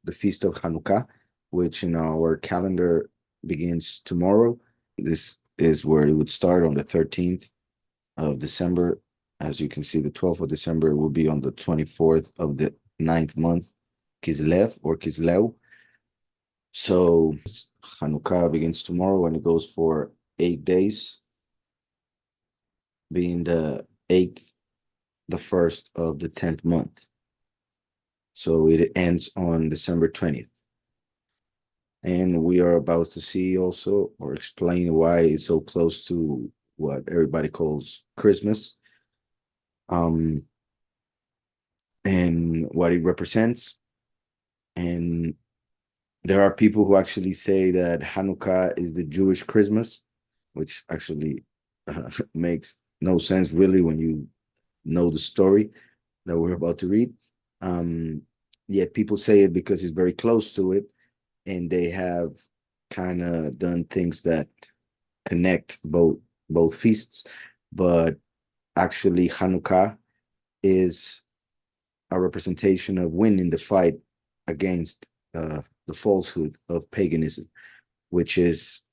the feast of Hanukkah, which in our calendar begins tomorrow. This is where it would start on the 13th of December. As you can see, the 12th of December will be on the 24th of the ninth month, Kislev or Kislev. So Hanukkah begins tomorrow and it goes for 8 days, being the 8th, the first of the 10th month. So it ends on December 20th. And we are about to see also, or explain why it's so close to what everybody calls Christmas, and what it represents. And there are people who actually say that Hanukkah is the Jewish Christmas, which actually makes no sense really when you know the story that we're about to read. Yet people say it because it's very close to it, and they have kind of done things that connect both feasts. But actually, Hanukkah is a representation of winning the fight against the falsehood of paganism, which is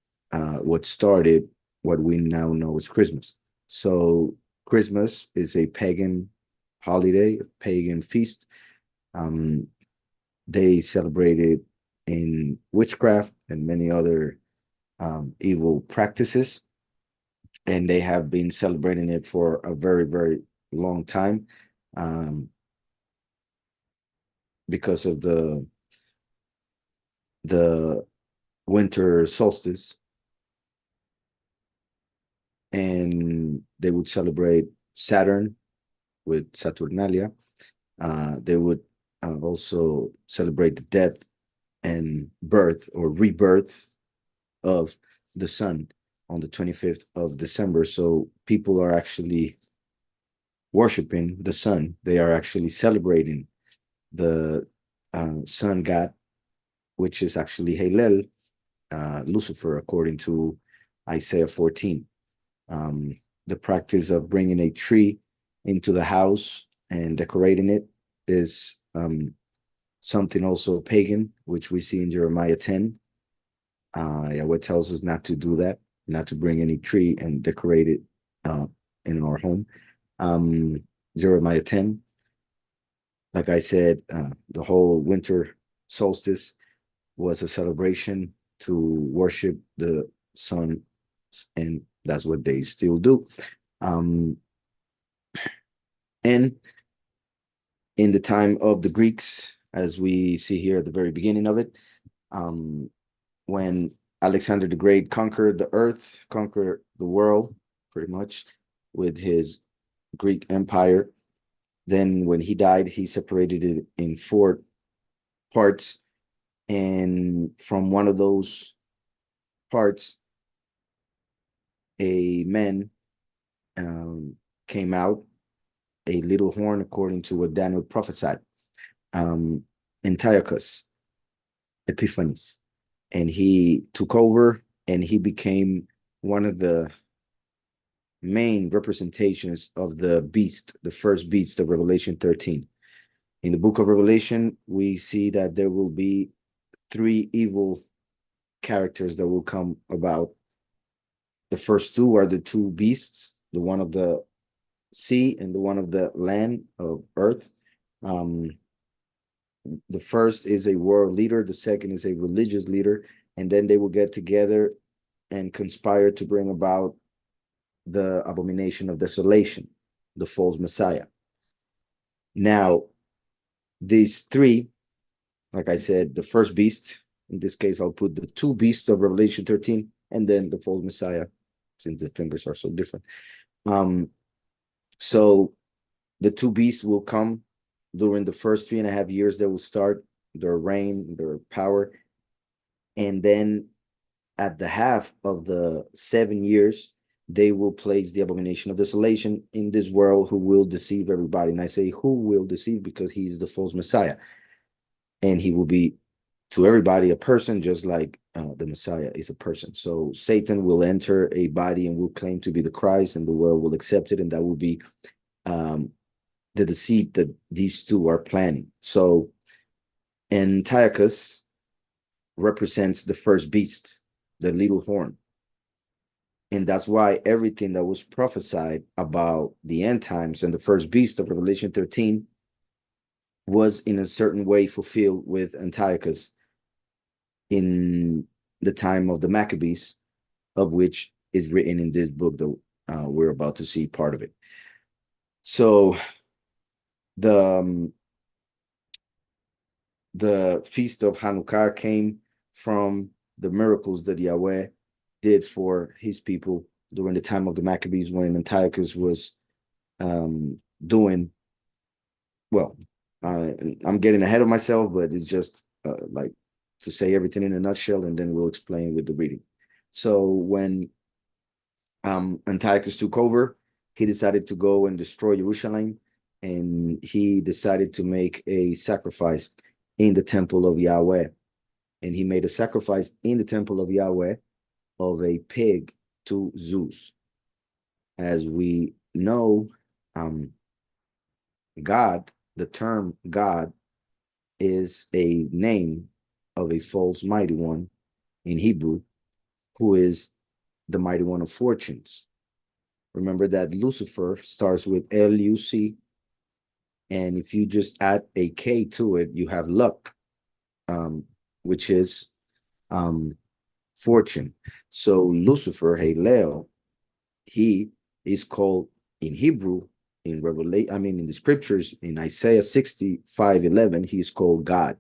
what started what we now know as Christmas. So Christmas is a pagan holiday, a pagan feast. They celebrate it in witchcraft and many other evil practices, and they have been celebrating it for a very, very long time, because of the winter solstice, and they would celebrate Saturn with Saturnalia. They would also celebrate the death and birth or rebirth of the sun on the 25th of December. So people are actually worshiping the sun. They are actually celebrating the sun god, which is actually Hillel, Lucifer, according to Isaiah 14. The practice of bringing a tree into the house and decorating it is something also pagan, which we see in Jeremiah 10. Yahweh tells us not to do that, not to bring any tree and decorate it in our home. Jeremiah 10. Like I said, the whole winter solstice was a celebration to worship the sun, and that's what they still do. And in the time of the Greeks, as we see here at the very beginning of it, when Alexander the Great conquered the earth, conquered the world, pretty much, with his Greek empire, then when he died, he separated it in 4 parts. And from one of those parts, a man came out, a little horn, according to what Daniel prophesied, Antiochus Epiphanes. And he took over, and he became one of the main representations of the beast, the first beast of Revelation 13. In the book of Revelation, we see that there will be 3 evil characters that will come about. The first 2 are the 2 beasts, the one of the sea and the one of the land of earth. The first is a world leader, the second is a religious leader, and then they will get together and conspire to bring about the abomination of desolation, the false Messiah. Now, these 3, like I said, the first beast, in this case, I'll put the 2 beasts of Revelation 13, and then the false Messiah, since the fingers are so different. So the 2 beasts will come during the first 3.5 years. They will start their reign, their power. And then at the half of the 7 years, they will place the abomination of desolation in this world, who will deceive everybody. And I say who will deceive because he's the false Messiah. And he will be to everybody a person, just like the Messiah is a person. So Satan will enter a body and will claim to be the Christ, and the world will accept it. And that will be the deceit that these 2 are planning. So, Antiochus represents the first beast, the little horn. And that's why everything that was prophesied about the end times and the first beast of Revelation 13 was in a certain way fulfilled with Antiochus in the time of the Maccabees, of which is written in this book that we're about to see part of it. So the feast of Hanukkah came from the miracles that Yahweh did for his people during the time of the Maccabees, when Antiochus was doing well. I'm getting ahead of myself, but it's just like to say everything in a nutshell, and then we'll explain with the reading. So when Antiochus took over, he decided to go and destroy Jerusalem, and he decided to make a sacrifice in the temple of Yahweh. And he made a sacrifice in the temple of Yahweh of a pig to Zeus. As we know, God, the term God, is a name of a false mighty one in Hebrew, who is the mighty one of fortunes. Remember that Lucifer starts with L-U-C, and if you just add a K to it, you have luck, which is fortune. So Lucifer, Halel, he is called in Hebrew, in Revelation, in the scriptures, in Isaiah 65:11, he is called God.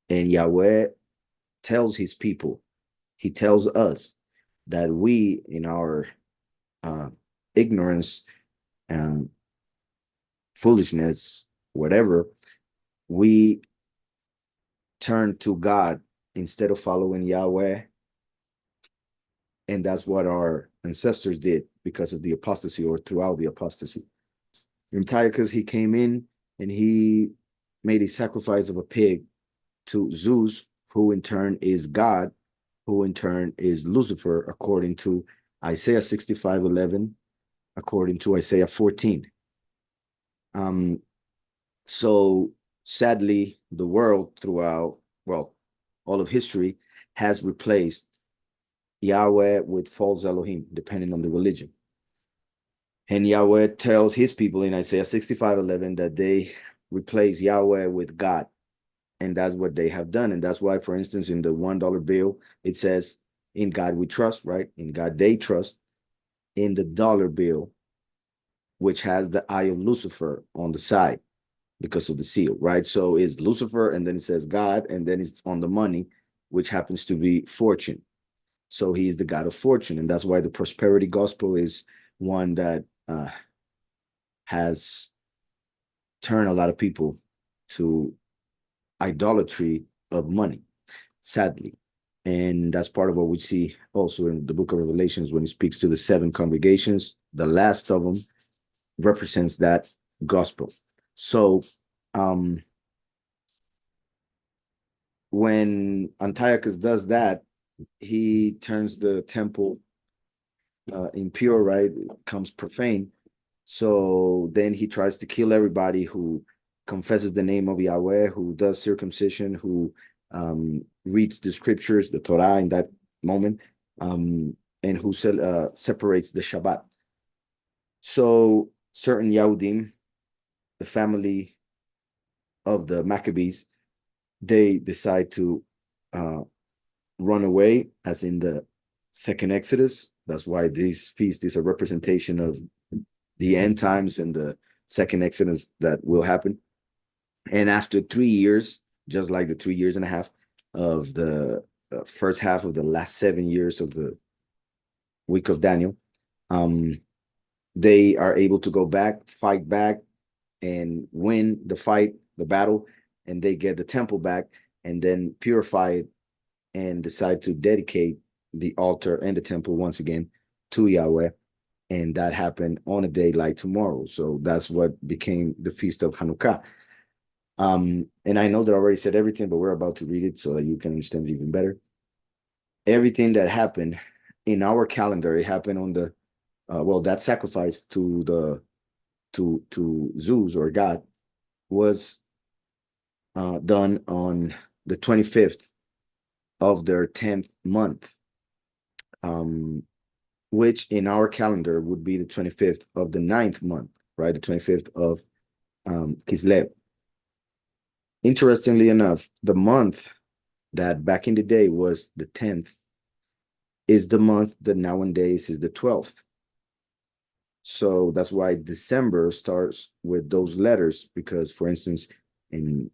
And Yahweh tells his people, he tells us that we, in our ignorance and foolishness, whatever, we turn to God instead of following Yahweh. And that's what our ancestors did because of the apostasy, or throughout the apostasy. Antiochus, he came in and he made a sacrifice of a pig to Zeus, who in turn is God, who in turn is Lucifer, according to Isaiah 65:11, according to Isaiah 14. So sadly, the world throughout, well, all of history has replaced Yahweh with false Elohim, depending on the religion. And Yahweh tells his people in Isaiah 65:11 that they replace Yahweh with God. And that's what they have done. And that's why, for instance, in the $1 bill, it says, "In God we trust," right? In God they trust. In the dollar bill, which has the eye of Lucifer on the side because of the seal, right? So it's Lucifer, and then it says God, and then it's on the money, which happens to be fortune. So he's the God of fortune. And that's why the prosperity gospel is one that has turned a lot of people to idolatry of money, sadly. And that's part of what we see also in the book of Revelations when he speaks to the 7 congregations. The last of them represents that gospel. So when Antiochus does that, he turns the temple impure, right? It becomes profane. So then he tries to kill everybody who confesses the name of Yahweh, who does circumcision, who reads the scriptures, the Torah in that moment, and who separates the Shabbat. So certain Yahudim, the family of the Maccabees, they decide to run away, as in the second Exodus. That's why this feast is a representation of the end times and the second Exodus that will happen. And after 3 years, just like the 3 years and a half of the first half of the last 7 years of the week of Daniel, they are able to go back, fight back, and win the fight, the battle, and they get the temple back, and then purify it and decide to dedicate the altar and the temple once again to Yahweh. And that happened on a day like tomorrow. So that's what became the Feast of Hanukkah. And I know that I already said everything, but we're about to read it so that you can understand it even better. Everything that happened in our calendar, it happened on the that sacrifice to Zeus or God was done on the 25th of their 10th month, which in our calendar would be the 25th of the 9th month, right? The 25th of Kislev. Interestingly enough, the month that back in the day was the 10th is the month that nowadays is the 12th. So that's why December starts with those letters, because, for instance, in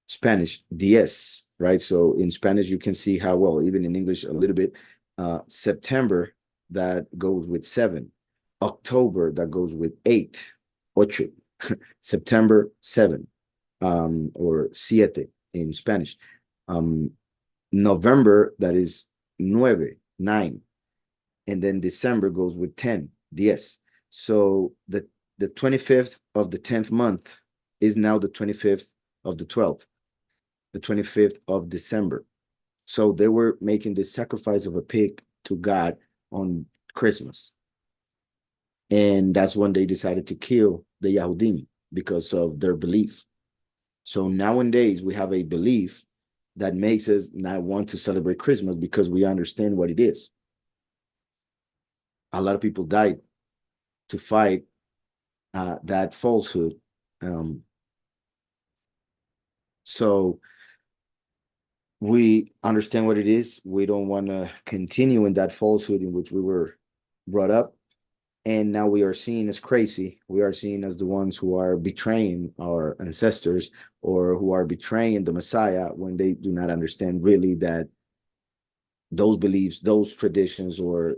Spanish, diez, right? So in Spanish, you can see how, well, even in English, a little bit, September, that goes with 7, October, that goes with 8, ocho, September, 7, or siete in Spanish. November, that is nueve, 9, and then December goes with 10, diez. So the 25th of the 10th month is now the 25th of the 12th, the 25th of December. So they were making the sacrifice of a pig to God on Christmas. And that's when they decided to kill the Yahudim because of their belief. So nowadays we have a belief that makes us not want to celebrate Christmas because we understand what it is. A lot of people died to fight that falsehood. So we understand what it is. We don't want to continue in that falsehood in which we were brought up. And now we are seen as crazy. We are seen as the ones who are betraying our ancestors, or who are betraying the Messiah, when they do not understand really that those beliefs, those traditions, or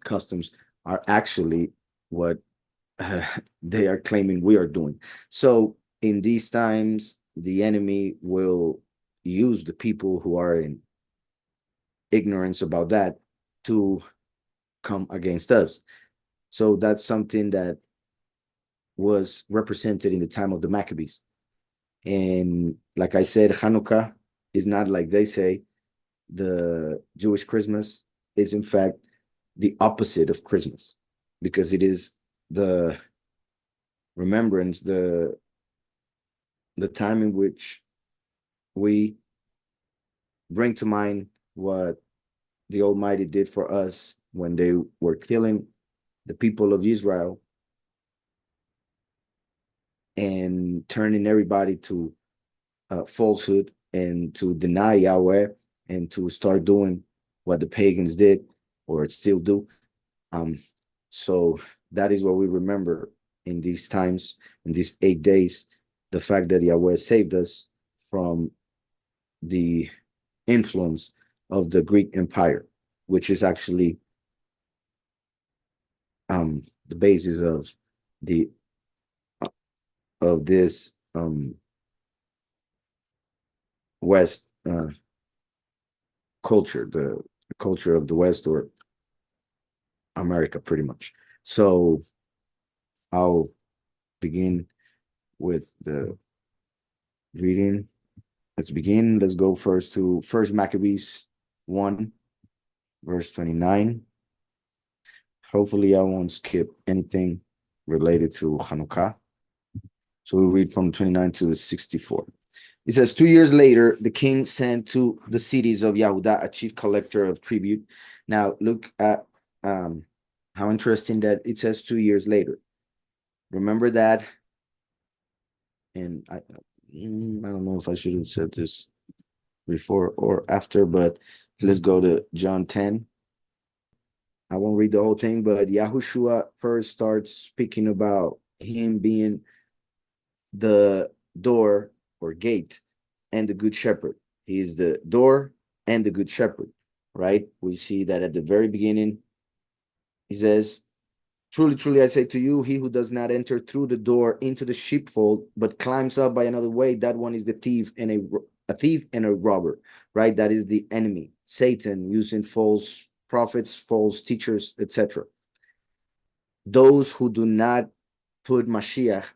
customs are actually what they are claiming we are doing. So in these times, the enemy will use the people who are in ignorance about that to come against us. So that's something that was represented in the time of the Maccabees. And like I said, Hanukkah is not like they say. The Jewish Christmas is, in fact, the opposite of Christmas, because it is the remembrance, the time in which we bring to mind what the Almighty did for us when they were killing the people of Israel and turning everybody to falsehood and to deny Yahweh and to start doing what the pagans did or still do. So that is what we remember in these times, in these 8 days, the fact that Yahweh saved us from the influence of the Greek Empire, which is actually the basis of the of this West culture, the culture of the West, or America, pretty much. So I'll begin with the reading. Let's begin. Let's go first to First Maccabees 1, verse 29. Hopefully, I won't skip anything related to Hanukkah. So we read from 29 to 64. It says, 2 years later, the king sent to the cities of Yehuda a chief collector of tribute. Now, look at how interesting that it says 2 years later. Remember that, and I don't know if I should have said this before or after, but let's go to John 10. I won't read the whole thing, but Yahushua first starts speaking about him being the door or gate and the good shepherd. He is the door and the good shepherd, right? We see that at the very beginning, he says, truly, truly, I say to you, he who does not enter through the door into the sheepfold, but climbs up by another way, that one is the thief and a thief and a robber, right? That is the enemy, Satan, using false prophets, false teachers, etc. Those who do not put Mashiach,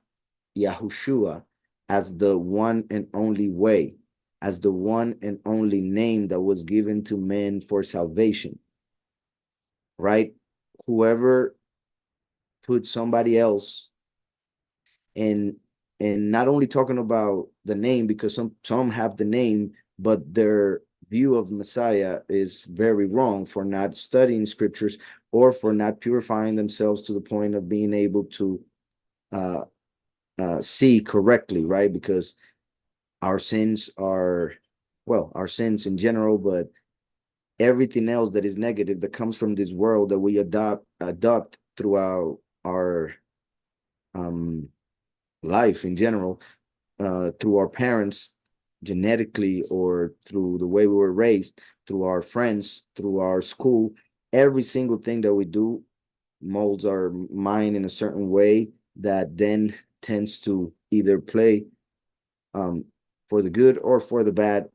Yahushua, as the one and only way, as the one and only name that was given to men for salvation, right? Whoever put somebody else, and not only talking about the name, because some have the name, but their view of Messiah is very wrong, for not studying scriptures or for not purifying themselves to the point of being able to uh, see correctly, right? Because our sins are, well, our sins in general, but everything else that is negative that comes from this world that we adopt throughout our um, life in general, through our parents, genetically, or through the way we were raised, through our friends, through our school. Every single thing that we do molds our mind in a certain way that then tends to either play um, for the good or for the bad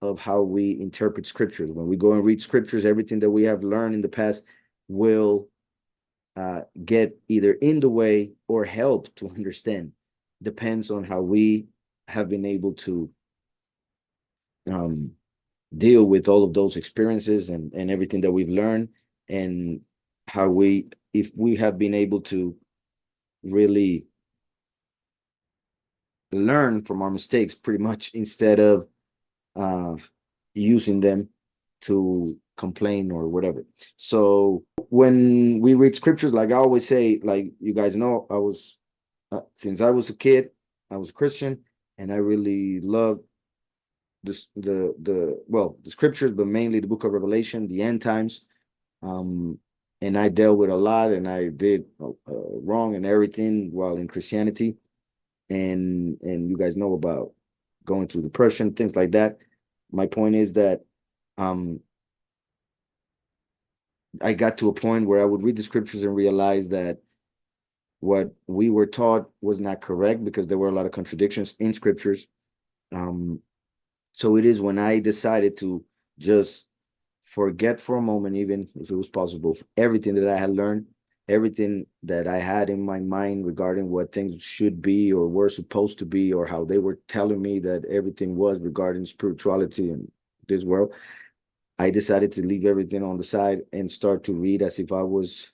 of how we interpret scriptures. When we go and read scriptures, everything that we have learned in the past will get either in the way or help to understand. Depends on how we have been able to um, deal with all of those experiences and everything that we've learned, and how we, if we have been able to really learn from our mistakes, pretty much, instead of uh, using them to complain or whatever. So when we read scriptures, like I always say, like you guys know, I was since I was a kid, I was a Christian, and I really loved the scriptures, but mainly the book of Revelation, the end times. Um, and I dealt with a lot, and I did wrong and everything while in Christianity, and you guys know about going through depression, things like that. My point is that um, I got to a point where I would read the scriptures and realize that what we were taught was not correct, because there were a lot of contradictions in scriptures. Um, so it is when I decided to just forget for a moment, even if it was possible, everything that I had learned, everything that I had in my mind regarding what things should be or were supposed to be, or how they were telling me that everything was regarding spirituality and this world. I decided to leave everything on the side and start to read as if I was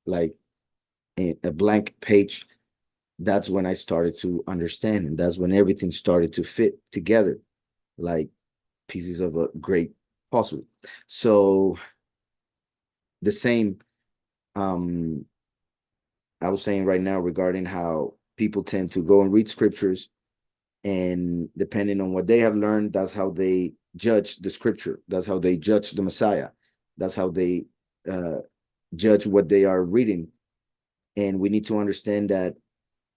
like a blank page. That's when I started to understand, and that's when everything started to fit together like pieces of a great puzzle. So the same um I was saying right now regarding how people tend to go and read scriptures, and depending on what they have learned, that's how they judge the scripture, that's how they judge the Messiah, that's how they uh judge what they are reading. And we need to understand that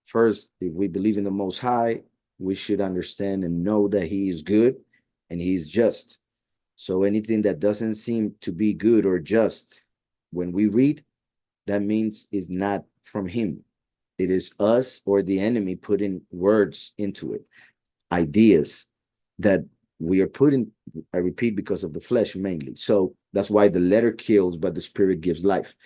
first, if we believe in the Most High, we should understand and know that He is good and He's just. So anything that doesn't seem to be good or just when we read, that means is not from Him. It is us or the enemy putting words into it, ideas that we are putting, I repeat, because of the flesh mainly. So that's why the letter kills, but the spirit gives life.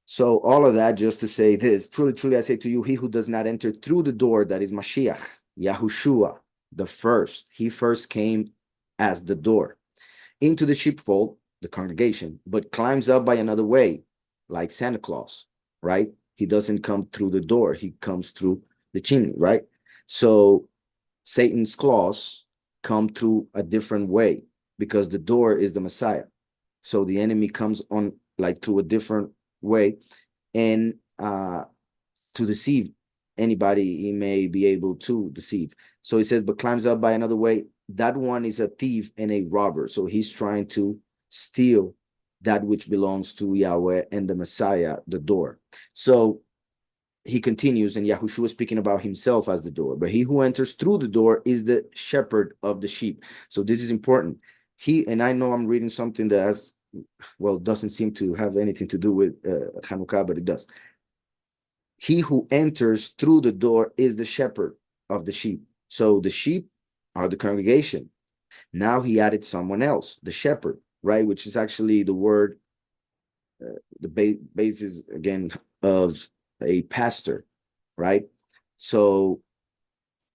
So all of that just to say this, truly, truly, I say to you, he who does not enter through the door, that is Mashiach, Yahushua, the first, he first came as the door into the sheepfold, the congregation, but climbs up by another way, like Santa Claus, right? He doesn't come through the door, he comes through the chimney, right? So Satan's claws come through a different way, because the door is the Messiah. So the enemy comes on like through a different way, and to deceive anybody he may be able to deceive. So he says, but climbs up by another way. That one is a thief and a robber. So he's trying to steal that which belongs to Yahweh and the Messiah, the door. So he continues, and Yahushua is speaking about himself as the door. But he who enters through the door is the shepherd of the sheep. So this is important. He, and I know I'm reading something that has, well, doesn't seem to have anything to do with Hanukkah, but it does. He who enters through the door is the shepherd of the sheep. So the sheep are the congregation. Now he added someone else, the shepherd, right? Which is actually the word, the basis again of a pastor, right? So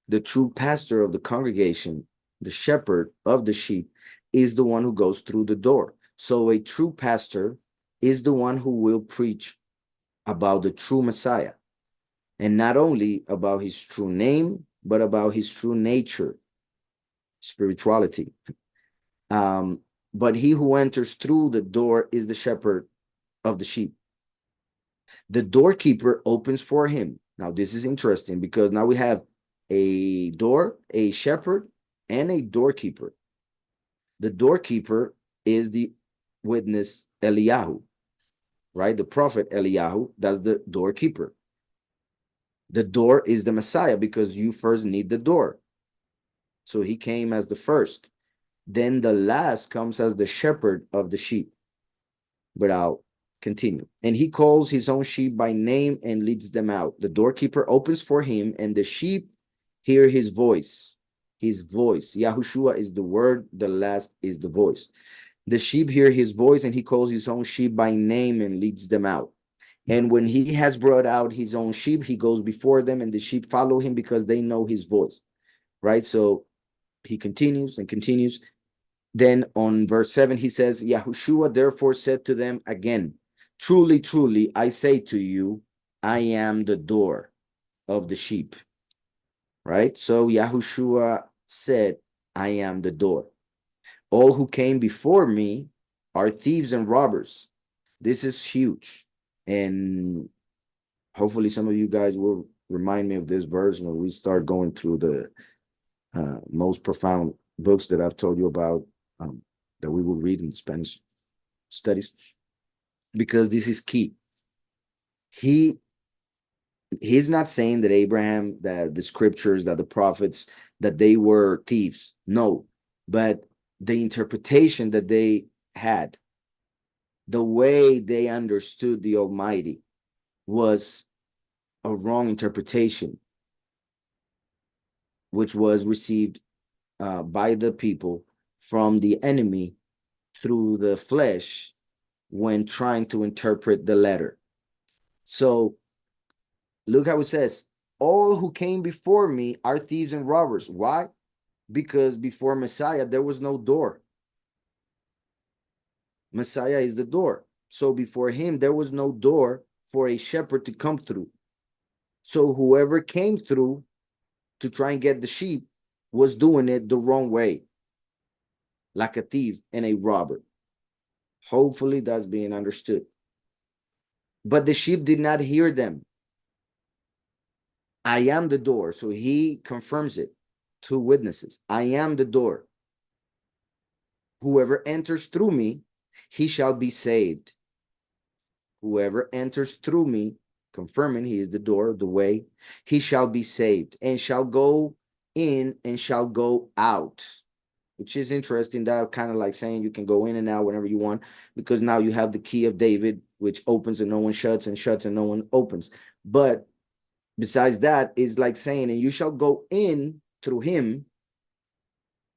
the true pastor of the congregation, the shepherd of the sheep, is the one who goes through the door. So a true pastor is the one who will preach about the true Messiah, and not only about his true name, but about his true nature, spirituality. But he who enters through the door is the shepherd of the sheep. The doorkeeper opens for him. Now, this is interesting because now we have a door, a shepherd, and a doorkeeper. The doorkeeper is the witness Eliyahu, right? The prophet Eliyahu, that's the doorkeeper. The door is the Messiah because you first need the door. So he came as the first. Then the last comes as the shepherd of the sheep. But I'll continue. And he calls his own sheep by name and leads them out. The doorkeeper opens for him, and the sheep hear his voice. His voice. Yahushua is the word, the last is the voice. The sheep hear his voice, and he calls his own sheep by name and leads them out. And when he has brought out his own sheep, he goes before them, and the sheep follow him because they know his voice. Right? So he continues and continues. Then on verse 7, he says, Yahushua therefore said to them again, truly, truly, I say to you, I am the door of the sheep. Right? So Yahushua said, I am the door. All who came before me are thieves and robbers. This is huge. And hopefully some of you guys will remind me of this verse when we start going through the most profound books that I've told you about, that we will read in Spanish studies, because this is key. He's not saying that Abraham, that the scriptures, that the prophets, that they were thieves. No, but the interpretation that they had, the way they understood the Almighty, was a wrong interpretation, which was received by the people from the enemy through the flesh when trying to interpret the letter. So look how it says, all who came before me are thieves and robbers. Why? Because before Messiah, there was no door. Messiah is the door. So before him, there was no door for a shepherd to come through. So whoever came through to try and get the sheep was doing it the wrong way, like a thief and a robber. Hopefully that's being understood. But the sheep did not hear them. I am the door. So he confirms it. Two witnesses. I am the door. Whoever enters through me, he shall be saved. Whoever enters through me, confirming he is the door, the way, he shall be saved and shall go in and shall go out. Which is interesting. That kind of like saying you can go in and out whenever you want, because now you have the key of David, which opens and no one shuts, and shuts and no one opens. But besides that, is like saying, and you shall go in through him,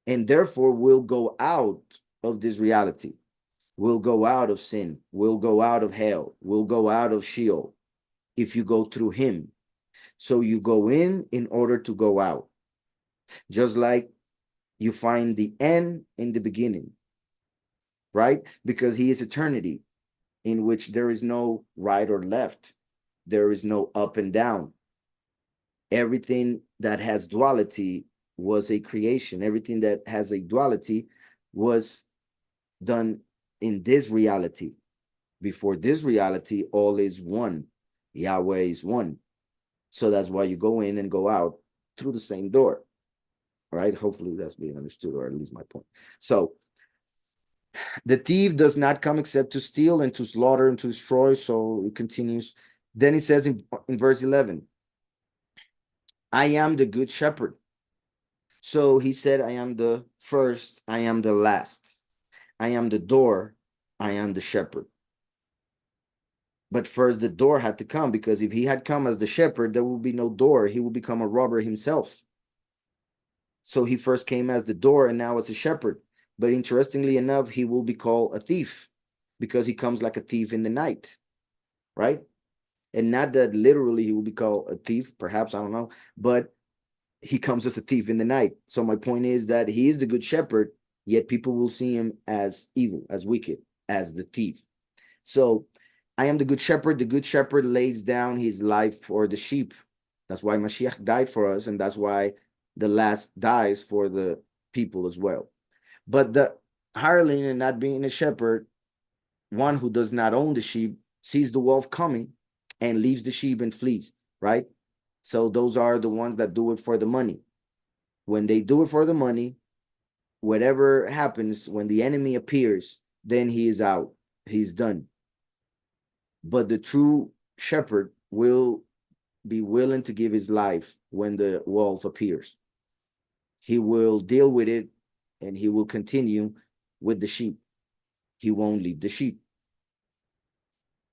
and therefore will go out of this reality, will go out of sin, will go out of hell, will go out of Sheol if you go through him. So you go in order to go out. Just like you find the end in the beginning, right? Because he is eternity, in which there is no right or left. There is no up and down. Everything that has duality was a creation. Everything that has a duality was done in this reality. Before this reality, all is one. Yahweh is one. So that's why you go in and go out through the same door. Right? Hopefully that's being understood, or at least my point. So the thief does not come except to steal and to slaughter and to destroy. So it continues. Then he says in verse 11, I am the good shepherd. So he said, I am the first, I am the last. I am the door, I am the shepherd. But first the door had to come, because if he had come as the shepherd, there would be no door. He would become a robber himself. So he first came as the door and now as a shepherd. But interestingly enough, he will be called a thief because he comes like a thief in the night, right? And not that literally he will be called a thief, perhaps, I don't know, but he comes as a thief in the night. So my point is that he is the good shepherd, yet people will see him as evil, as wicked, as the thief. So I am the good shepherd. The good shepherd lays down his life for the sheep. That's why Mashiach died for us, and that's why the last dies for the people as well. But the hireling and not being a shepherd, one who does not own the sheep, sees the wolf coming and leaves the sheep and flees, right? So those are the ones that do it for the money. When they do it for the money, whatever happens, when the enemy appears, then he is out. He's done. But the true shepherd will be willing to give his life when the wolf appears. He will deal with it and he will continue with the sheep. He won't leave the sheep.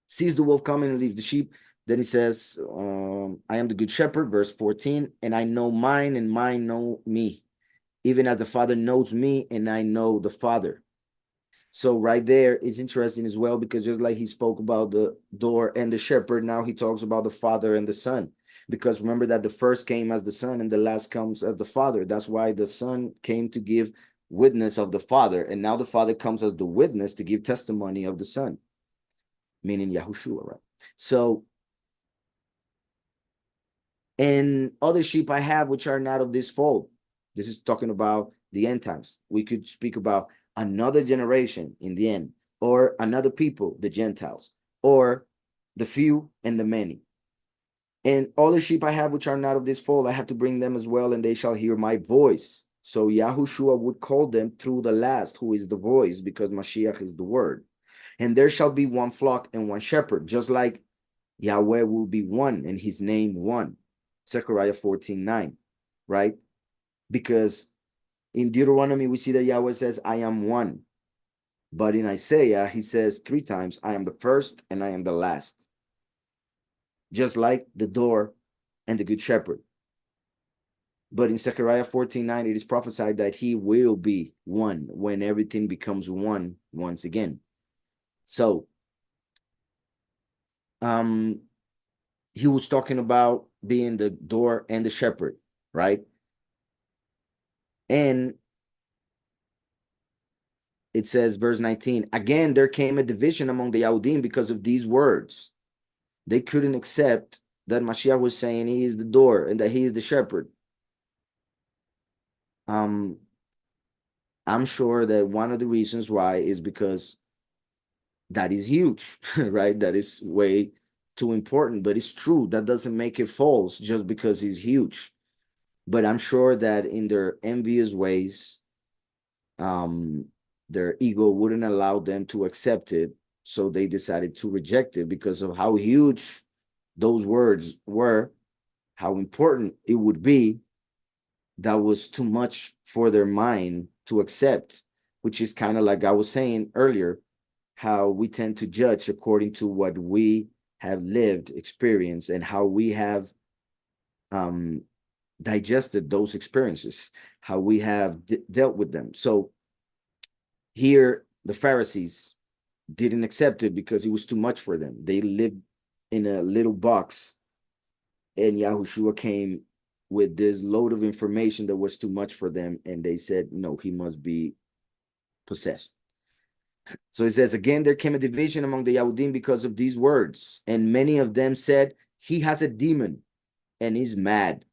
Sees the wolf coming and leaves the sheep. Then he says, I am the good shepherd, verse 14, and I know mine and mine know me, even as the Father knows me and I know the Father. So right there is interesting as well, because just like he spoke about the door and the shepherd, now he talks about the Father and the Son. Because remember that the first came as the Son and the last comes as the Father. That's why the Son came to give witness of the Father, and now the Father comes as the witness to give testimony of the Son, meaning Yahushua, right? So, and other sheep I have which are not of this fold. This is talking about the end times. We could speak about another generation in the end, or another people, the Gentiles, or the few and the many. And other sheep I have which are not of this fold, I have to bring them as well, and they shall hear my voice. So Yahushua would call them through the last, who is the voice, because Mashiach is the word. And there shall be one flock and one shepherd, just like Yahweh will be one and his name one. Zechariah 14:9, right? Because in Deuteronomy, we see that Yahweh says, I am one. But in Isaiah, he says 3 times, I am the first and I am the last. Just like the door and the good shepherd. But in Zechariah 14:9, it is prophesied that he will be one when everything becomes one once again. So, he was talking about being the door and the shepherd, right? And it says, verse 19, again, there came a division among the Yahudim because of these words. They couldn't accept that Mashiach was saying he is the door and that he is the shepherd. I'm sure that one of the reasons why is because that is huge, right? That is way too important, but it's true. That doesn't make it false just because he's huge. But I'm sure that in their envious ways, their ego wouldn't allow them to accept it. So they decided to reject it because of how huge those words were, how important it would be. That was too much for their mind to accept, which is kind of like I was saying earlier, how we tend to judge according to what we have lived, experienced, and how we have digested those experiences, how we have dealt with them. So here, the Pharisees didn't accept it because it was too much for them. They lived in a little box, and Yahushua came with this load of information that was too much for them, and they said, no, he must be possessed. So it says, again, there came a division among the Yahudim because of these words, and many of them said, he has a demon and he's mad.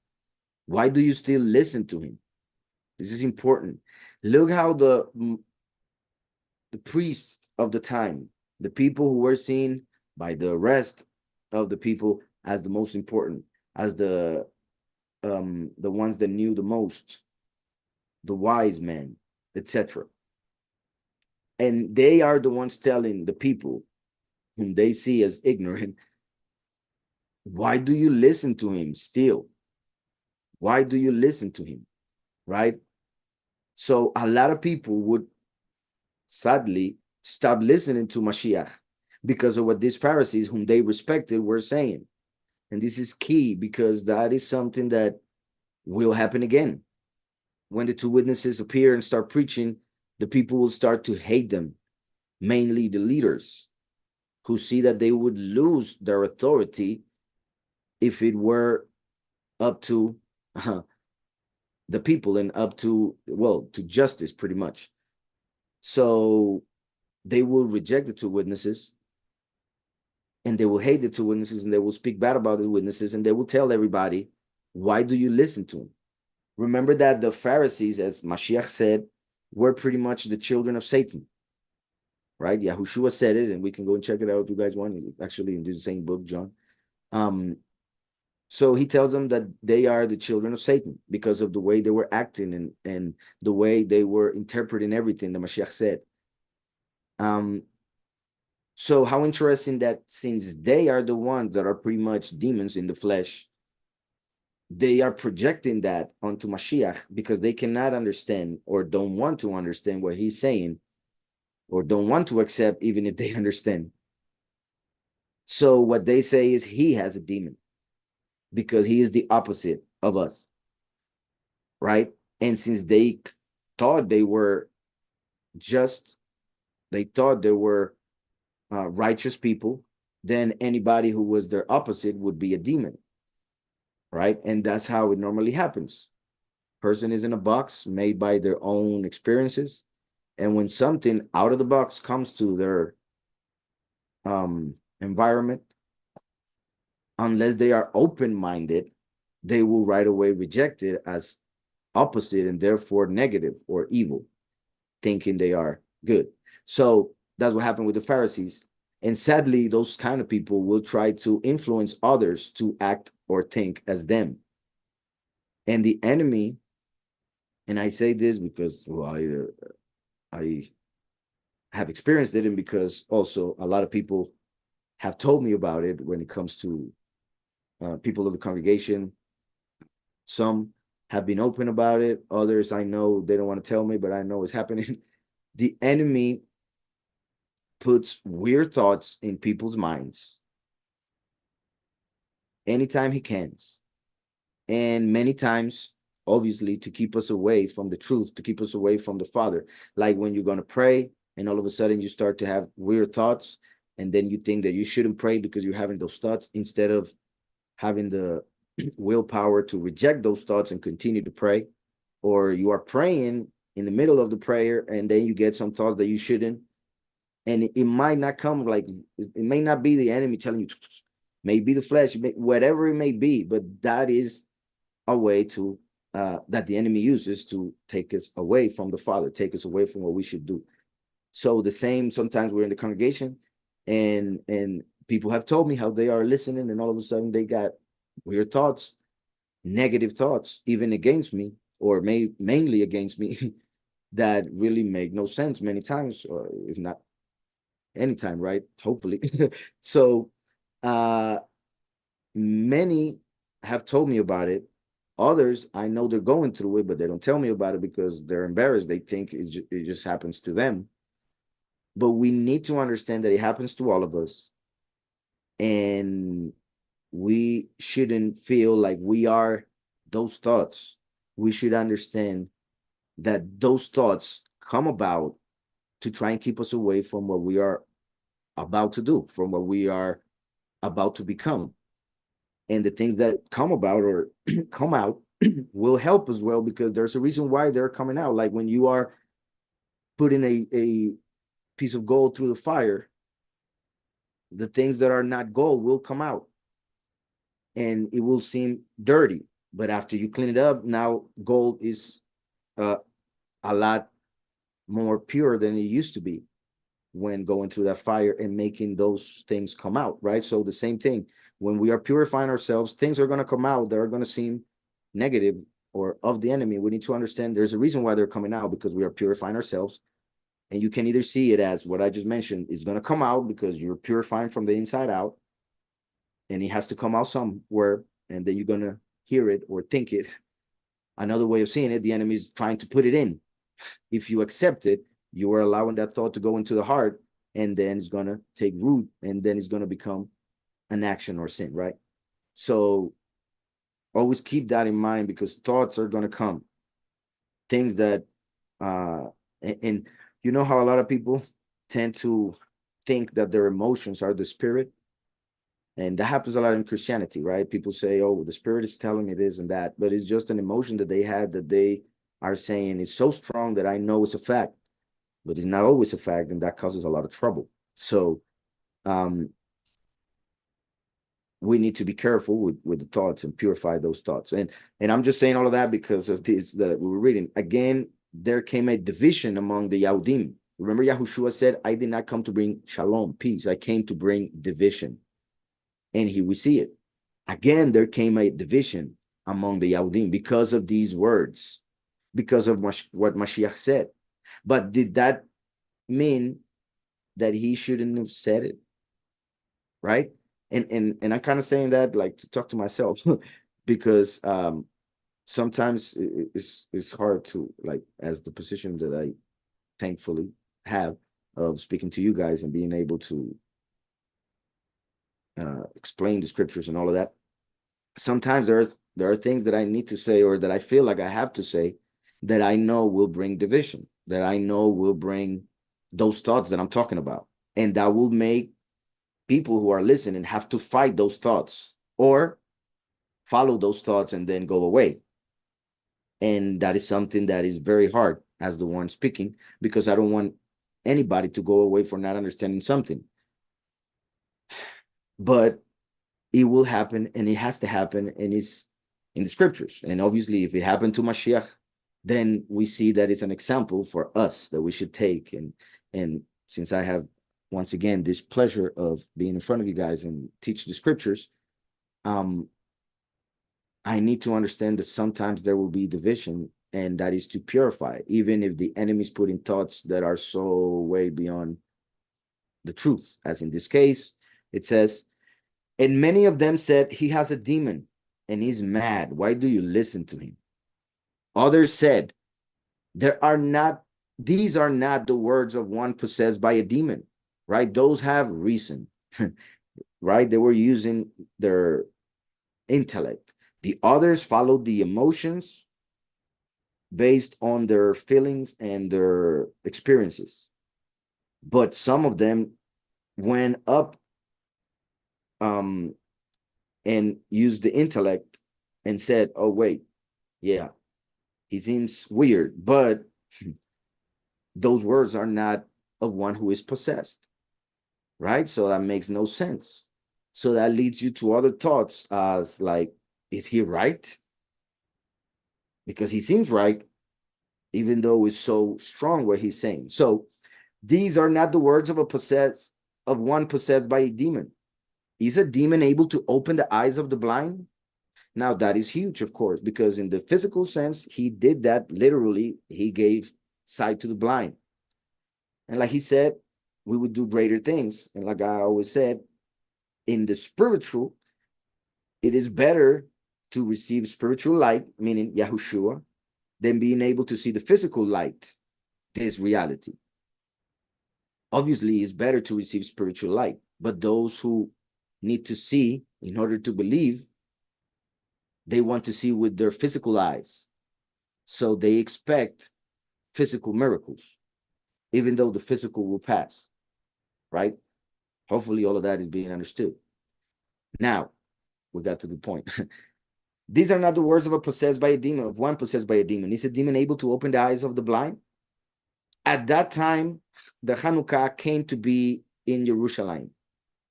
Why do you still listen to him? This is important. Look how the priests of the time, the people who were seen by the rest of the people as the most important, as the ones that knew the most, the wise men, etc. And they are the ones telling the people whom they see as ignorant, why do you listen to him still? Why do you listen to him? Right? So a lot of people would sadly stop listening to Mashiach because of what these Pharisees, whom they respected, were saying. And this is key because that is something that will happen again. When the two witnesses appear and start preaching, the people will start to hate them, mainly the leaders, who see that they would lose their authority if it were up to the people and up to, well, to justice, pretty much. So they will reject the two witnesses, and they will hate the two witnesses, and they will speak bad about the witnesses, and they will tell everybody, why do you listen to them? Remember that the Pharisees, as Mashiach said, were pretty much the children of Satan, right? Yahushua said it, and we can go and check it out if you guys want. Actually, in this same book, John. So he tells them that they are the children of Satan because of the way they were acting and the way they were interpreting everything the Mashiach said. So how interesting that since they are the ones that are pretty much demons in the flesh, they are projecting that onto Mashiach because they cannot understand or don't want to understand what he's saying, or don't want to accept even if they understand. So what they say is he has a demon because he is the opposite of us, right? And since they thought they were just, they thought they were righteous people, then anybody who was their opposite would be a demon, right? And that's how it normally happens. Person is in a box made by their own experiences, and when something out of the box comes to their environment, unless they are open-minded, they will right away reject it as opposite and therefore negative or evil, thinking they are good. So that's what happened with the Pharisees. And sadly, those kind of people will try to influence others to act or think as them. And the enemy, and I say this because I have experienced it, and because also a lot of people have told me about it when it comes to people of the congregation. Some have been open about it. Others, I know they don't want to tell me, but I know it's happening. The enemy puts weird thoughts in people's minds anytime he can. And many times, obviously, to keep us away from the truth, to keep us away from the Father. Like when you're going to pray, and all of a sudden you start to have weird thoughts, and then you think that you shouldn't pray because you're having those thoughts, instead of having the willpower to reject those thoughts and continue to pray. Or you are praying in the middle of the prayer, and then you get some thoughts that you shouldn't. And it might not come like, it may not be the enemy telling you, maybe the flesh, whatever it may be, but that is a way to that the enemy uses to take us away from the Father, take us away from what we should do. So the same, sometimes we're in the congregation, and people have told me how they are listening, and all of a sudden they got weird thoughts, negative thoughts, even against me, or mainly against me, that really make no sense many times, or if not anytime, right? Hopefully. So many have told me about it. Others, I know they're going through it, but they don't tell me about it because they're embarrassed. They think it just happens to them. But we need to understand that it happens to all of us. And we shouldn't feel like we are those thoughts. We should understand that those thoughts come about to try and keep us away from what we are about to do, from what we are about to become. And the things that come about or come out will help as well, because there's a reason why they're coming out. Like when you are putting a piece of gold through the fire, the things that are not gold will come out, and it will seem dirty. But after you clean it up, now gold is a lot more pure than it used to be when going through that fire and making those things come out, right? So the same thing, when we are purifying ourselves, things are going to come out that are going to seem negative or of the enemy. We need to understand there's a reason why they're coming out, because we are purifying ourselves. And you can either see it as what I just mentioned is going to come out because you're purifying from the inside out, and it has to come out somewhere, and then you're going to hear it or think it. Another way of seeing it, the enemy is trying to put it in. If you accept it, you are allowing that thought to go into the heart, and then it's going to take root, and then it's going to become an action or sin, right? So always keep that in mind, because thoughts are going to come. Things that, and you know how a lot of people tend to think that their emotions are the spirit. And that happens a lot in Christianity, right? People say, oh, the spirit is telling me this and that, but it's just an emotion that they had that they are saying is so strong that I know it's a fact, but it's not always a fact, and that causes a lot of trouble. So we need to be careful with the thoughts and purify those thoughts. And I'm just saying all of that because of this that we were reading. Again, there came a division among the Yahudim. Remember, Yahushua said, I did not come to bring shalom, peace. I came to bring division. And here we see it. Again, there came a division among the Yahudim because of these words, because of what Mashiach said. But did that mean that he shouldn't have said it? Right? And I'm kind of saying that like to talk to myself because sometimes it's hard to, like, as the position that I thankfully have of speaking to you guys and being able to explain the scriptures and all of that. Sometimes there are things that I need to say or that I feel like I have to say that I know will bring division, that I know will bring those thoughts that I'm talking about, and that will make people who are listening have to fight those thoughts or follow those thoughts and then go away. And that is something that is very hard as the one speaking, because I don't want anybody to go away for not understanding something. But it will happen, and it has to happen, and it's in the scriptures. And obviously, if it happened to Mashiach, then we see that it's an example for us that we should take. And since I have, once again, this pleasure of being in front of you guys and teach the scriptures, I need to understand that sometimes there will be division, and that is to purify, even if the enemy is putting thoughts that are so way beyond the truth. As in this case, it says, and many of them said, he has a demon and he's mad. Why do you listen to him? Others said, these are not the words of one possessed by a demon, right? Those have reason, right? They were using their intellect. The others followed the emotions based on their feelings and their experiences. But some of them went up and used the intellect and said, oh, wait, yeah, he seems weird, but those words are not of one who is possessed, right? So that makes no sense. So that leads you to other thoughts as like, is he right? Because he seems right, even though it's so strong what he's saying. So these are not the words of one possessed by a demon. Is a demon able to open the eyes of the blind? Now that is huge, of course, because in the physical sense, he did that literally. He gave sight to the blind. And like he said, we would do greater things. And like I always said, in the spiritual, it is better to receive spiritual light, meaning Yahushua, than being able to see the physical light, this reality. Obviously, it's better to receive spiritual light, but those who need to see in order to believe, they want to see with their physical eyes. So they expect physical miracles, even though the physical will pass, right? Hopefully all of that is being understood. Now, we got to the point. These are not the words of a possessed by a demon, of one possessed by a demon. Is a demon able to open the eyes of the blind? At that time, the Hanukkah came to be in Jerusalem,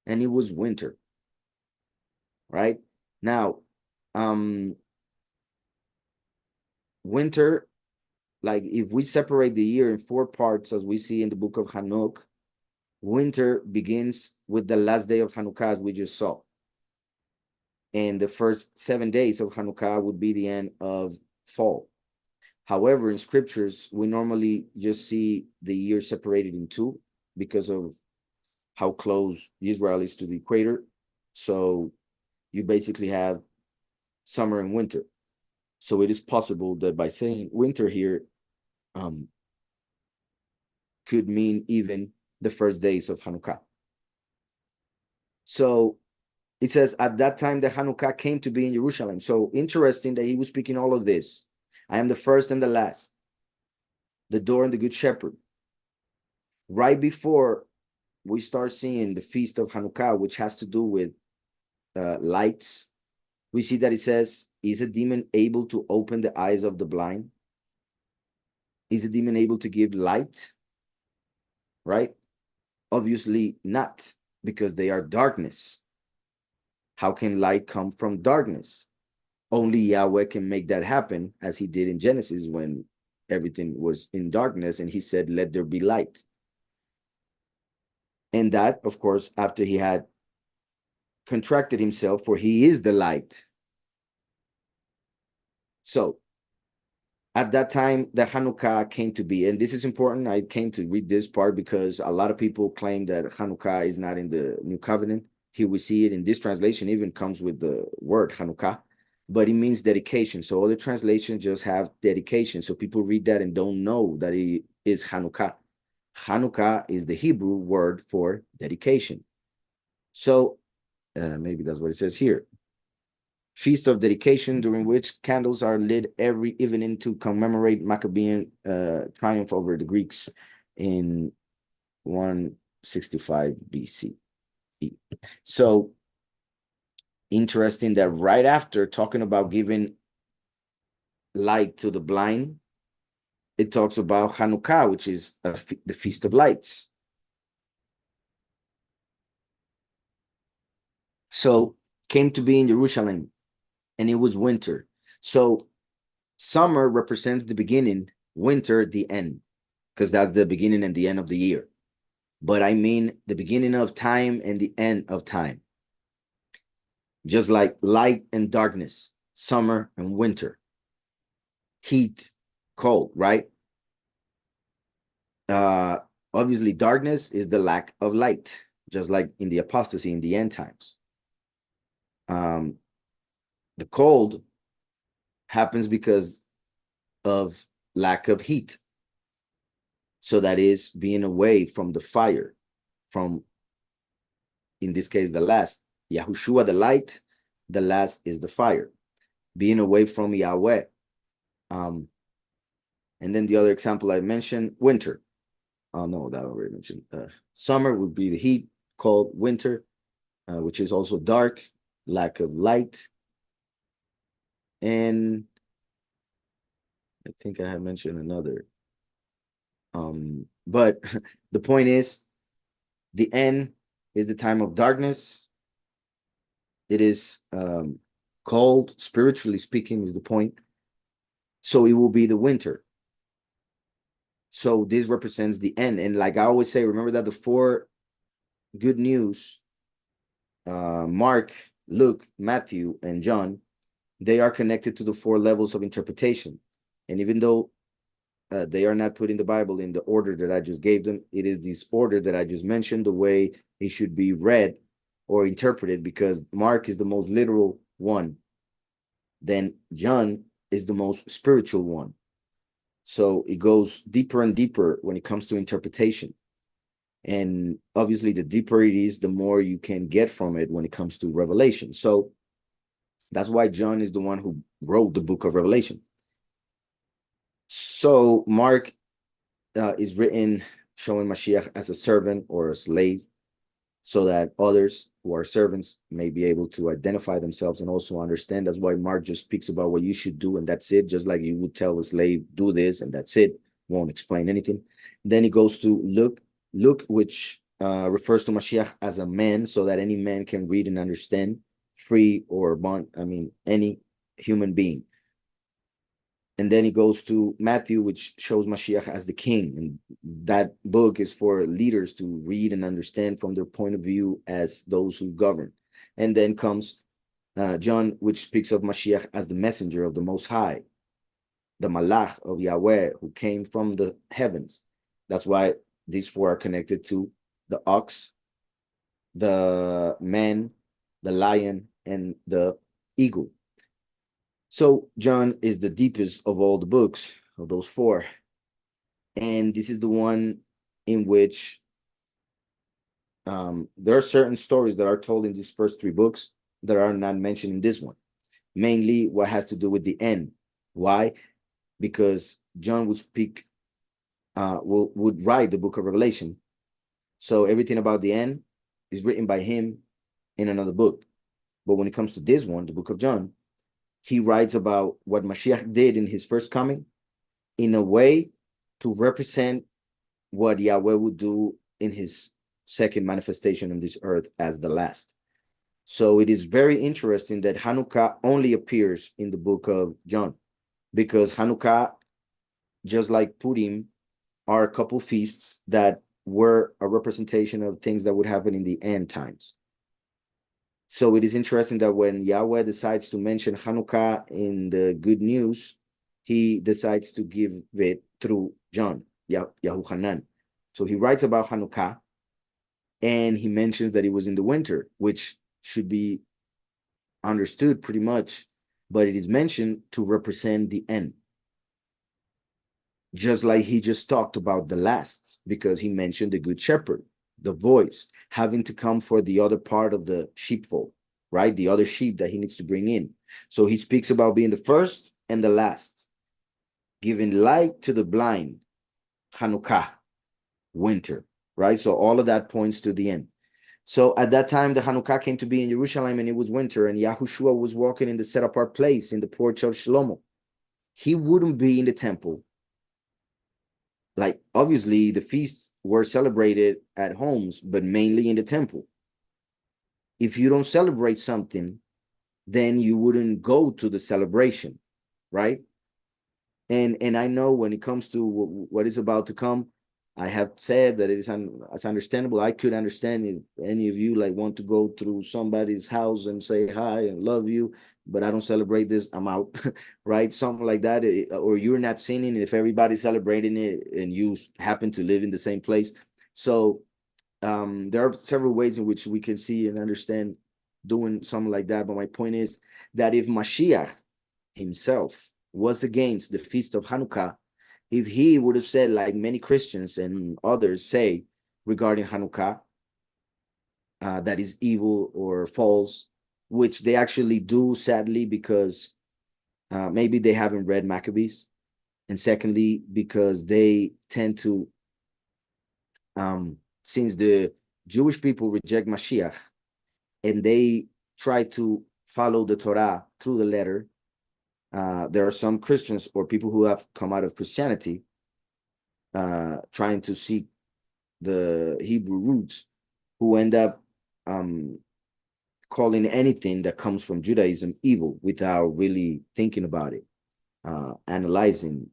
and it was winter, right? Now, winter, like if we separate the year in 4 parts, as we see in the book of Hanukkah, winter begins with the last day of Hanukkah, as we just saw. And the first 7 days of Hanukkah would be the end of fall. However, in scriptures, we normally just see the year separated in 2 because of how close Israel is to the equator. So you basically have summer and winter. So it is possible that by saying winter here could mean even the first days of Hanukkah. So it says, at that time, the Hanukkah came to be in Jerusalem. So interesting that he was speaking all of this. I am the first and the last, the door and the good shepherd. Right before we start seeing the feast of Hanukkah, which has to do with lights, we see that it says, is a demon able to open the eyes of the blind? Is a demon able to give light? Right? Obviously not, because they are darkness. How can light come from darkness? Only Yahweh can make that happen, as he did in Genesis when everything was in darkness and he said, let there be light. And that, of course, after he had contracted himself, for he is the light. So at that time, the Hanukkah came to be. And this is important. I came to read this part because a lot of people claim that Hanukkah is not in the New Covenant. Here we see it in this translation, even comes with the word Hanukkah, but it means dedication. So other translations just have dedication. So people read that and don't know that it is Hanukkah. Hanukkah is the Hebrew word for dedication. So maybe that's what it says here. Feast of dedication, during which candles are lit every evening to commemorate Maccabean triumph over the Greeks in 165 BCE. So interesting that right after talking about giving light to the blind, it talks about Hanukkah, which is the Feast of Lights. So came to be in Jerusalem, and it was winter. So summer represents the beginning, winter the end, because that's the beginning and the end of the year. But I mean the beginning of time and the end of time. Just like light and darkness, summer and winter, heat, cold, right? Obviously, darkness is the lack of light, just like in the apostasy in the end times. The cold happens because of lack of heat. So that is being away from the fire, from, in this case, the last. Yahushua, the light, the last is the fire. Being away from Yahweh. And then the other example I mentioned, winter. Oh, no, that I already mentioned. Summer would be the heat, cold, winter, which is also dark, lack of light. And I think I have mentioned another. But the point is, the end is the time of darkness. It is cold, spiritually speaking, is the point. So it will be the winter. So this represents the end. And like I always say, remember that the four good news, Mark, Luke, Matthew, and John, they are connected to the four levels of interpretation. And even though they are not put in the Bible in the order that I just gave them, it is this order that I just mentioned, the way it should be read or interpreted, because Mark is the most literal one. Then John is the most spiritual one. So it goes deeper and deeper when it comes to interpretation. And obviously, the deeper it is, the more you can get from it when it comes to Revelation. So that's why John is the one who wrote the book of Revelation. So Mark is written showing Mashiach as a servant or a slave, so that others who are servants may be able to identify themselves and also understand. That's why Mark just speaks about what you should do, and that's it. Just like you would tell a slave, do this, and that's it. Won't explain anything. Then he goes to Luke, which refers to Mashiach as a man, so that any man can read and understand, free or bond. I mean, any human being. And then he goes to Matthew, which shows Mashiach as the king. And that book is for leaders to read and understand from their point of view as those who govern. And then comes John, which speaks of Mashiach as the messenger of the Most High, the Malach of Yahweh, who came from the heavens. That's why these four are connected to the ox, the man, the lion, and the eagle. So John is the deepest of all the books of those four. And this is the one in which there are certain stories that are told in these first three books that are not mentioned in this one. Mainly what has to do with the end. Why? Because John would speak, would write the book of Revelation. So everything about the end is written by him in another book. But when it comes to this one, the book of John, he writes about what Mashiach did in his first coming in a way to represent what Yahweh would do in his second manifestation on this earth as the last. So it is very interesting that Hanukkah only appears in the book of John, because Hanukkah, just like Purim, are a couple feasts that were a representation of things that would happen in the end times. So it is interesting that when Yahweh decides to mention Hanukkah in the good news, he decides to give it through John, Yahuchanan. So he writes about Hanukkah, and he mentions that it was in the winter, which should be understood pretty much, but it is mentioned to represent the end. Just like he just talked about the last, because he mentioned the good shepherd, the voice, having to come for the other part of the sheepfold, right? The other sheep that he needs to bring in. So he speaks about being the first and the last, giving light to the blind, Hanukkah, winter, right? So all of that points to the end. So at that time, the Hanukkah came to be in Jerusalem, and it was winter, and Yahushua was walking in the set apart place in the porch of Shlomo. He wouldn't be in the temple. Like, obviously, the feasts were celebrated at homes, but mainly in the temple. If you don't celebrate something, then you wouldn't go to the celebration, right? And I know when it comes to what is about to come, I have said that it's understandable. I could understand if any of you like want to go through somebody's house and say hi and love you, but I don't celebrate this, I'm out, right? Something like that, or you're not sinning if everybody's celebrating it and you happen to live in the same place. So there are several ways in which we can see and understand doing something like that. But my point is that if Mashiach himself was against the feast of Hanukkah, if he would have said, like many Christians and others say regarding Hanukkah, that is evil or false, which they actually do, sadly, because maybe they haven't read Maccabees, and secondly, because they tend to, since the Jewish people reject Mashiach and they try to follow the Torah through the letter, there are some Christians or people who have come out of Christianity trying to seek the Hebrew roots, who end up calling anything that comes from Judaism evil without really thinking about it, analyzing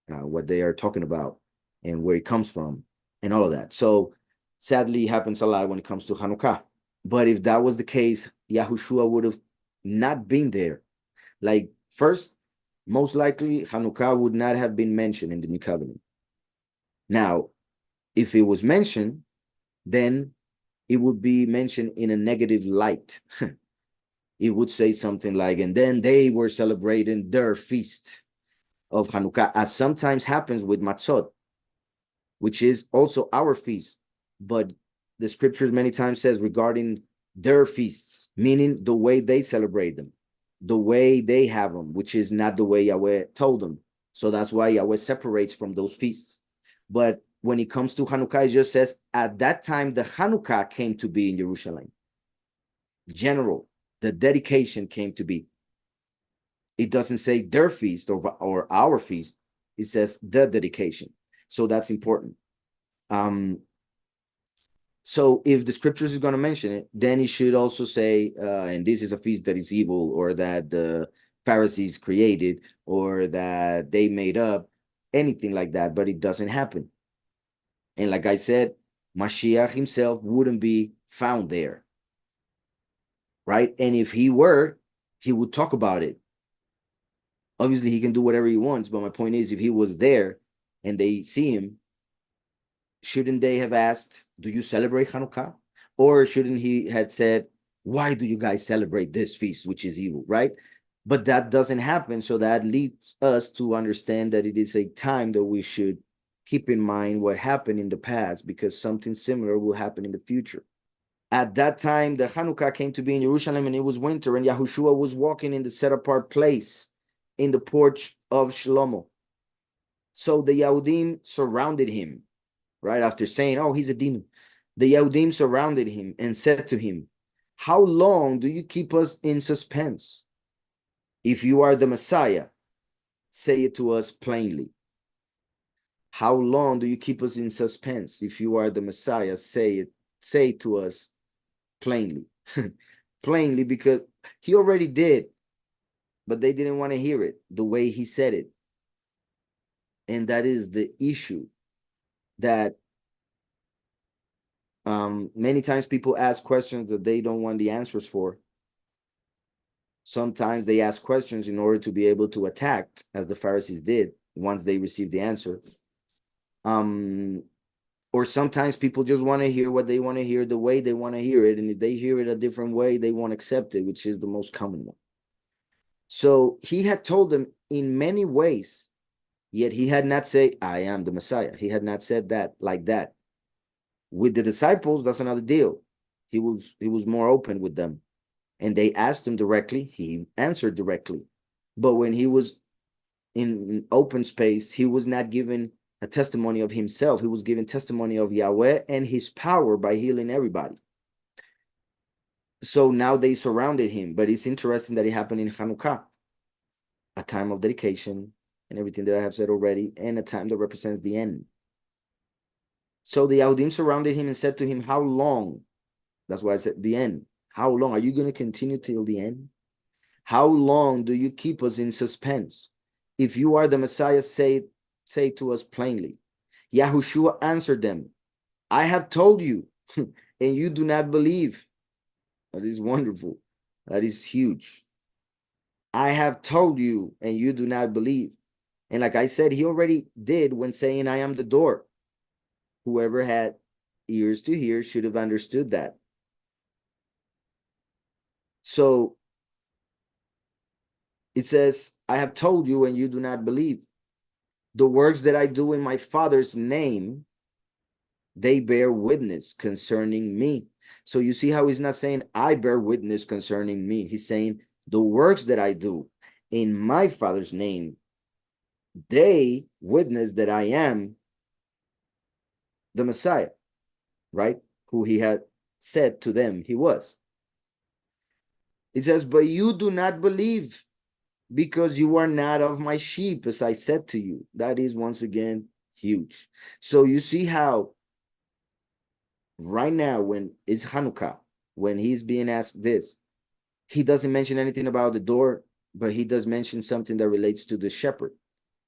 what they are talking about and where it comes from and all of that. So sadly, it happens a lot when it comes to Hanukkah. But if that was the case, Yahushua would have not been there. Like, first, most likely Hanukkah would not have been mentioned in the New Covenant. Now, if it was mentioned, then it would be mentioned in a negative light. It would say something like, and then they were celebrating their feast of Hanukkah, as sometimes happens with Matzot, which is also our feast. But the scriptures many times says regarding their feasts, meaning the way they celebrate them, the way they have them, which is not the way Yahweh told them. So that's why Yahweh separates from those feasts. But when it comes to Hanukkah, it just says, at that time, the Hanukkah came to be in Jerusalem. General, the dedication came to be. It doesn't say their feast or our feast. It says the dedication. So that's important. So if the scriptures is going to mention it, then it should also say, and this is a feast that is evil, or that the Pharisees created, or that they made up, anything like that, but it doesn't happen. And like I said, Mashiach himself wouldn't be found there, right? And if he were, he would talk about it. Obviously, he can do whatever he wants, but my point is, if he was there and they see him, shouldn't they have asked, do you celebrate Hanukkah? Or shouldn't he had said, why do you guys celebrate this feast, which is evil, right? But that doesn't happen. So that leads us to understand that it is a time that we should keep in mind what happened in the past, because something similar will happen in the future. At that time, the Hanukkah came to be in Jerusalem, and it was winter, and Yahushua was walking in the set apart place in the porch of Shlomo. So the Yahudim surrounded him, right after saying, oh, he's a demon. The Yahudim surrounded him and said to him, how long do you keep us in suspense? If you are the Messiah, say it to us plainly. How long do you keep us in suspense? If you are the Messiah, say it to us plainly. plainly, because he already did, but they didn't want to hear it the way he said it. And that is the issue, that many times people ask questions that they don't want the answers for. Sometimes they ask questions in order to be able to attack, as the Pharisees did once they received the answer. Or sometimes people just want to hear what they want to hear the way they want to hear it. And if they hear it a different way, they won't accept it, which is the most common one. So he had told them in many ways, yet he had not said, I am the Messiah. He had not said that like that. With the disciples, that's another deal. He was more open with them. And they asked him directly. He answered directly. But when he was in open space, he was not given a testimony of himself. He was given testimony of Yahweh and his power by healing everybody. So now they surrounded him. But it's interesting that it happened in Hanukkah, a time of dedication and everything that I have said already, and a time that represents the end. So the Yahudim surrounded him and said to him, how long? That's why I said the end. How long? Are you going to continue till the end? How long do you keep us in suspense? If you are the Messiah, say to us plainly. Yahushua answered them, I have told you, and you do not believe. That is wonderful. That is huge. I have told you, and you do not believe. And like I said, he already did when saying, I am the door. Whoever had ears to hear should have understood that. So it says, I have told you, and you do not believe. The works that I do in my Father's name, they bear witness concerning me. So you see how he's not saying, I bear witness concerning me. He's saying, the works that I do in my Father's name, they witness that I am the Messiah, right? Who he had said to them he was. It says, but you do not believe, because you are not of my sheep, as I said to you. That is, once again, huge. So you see how right now, when it's Hanukkah, when he's being asked this, he doesn't mention anything about the door, but he does mention something that relates to the shepherd,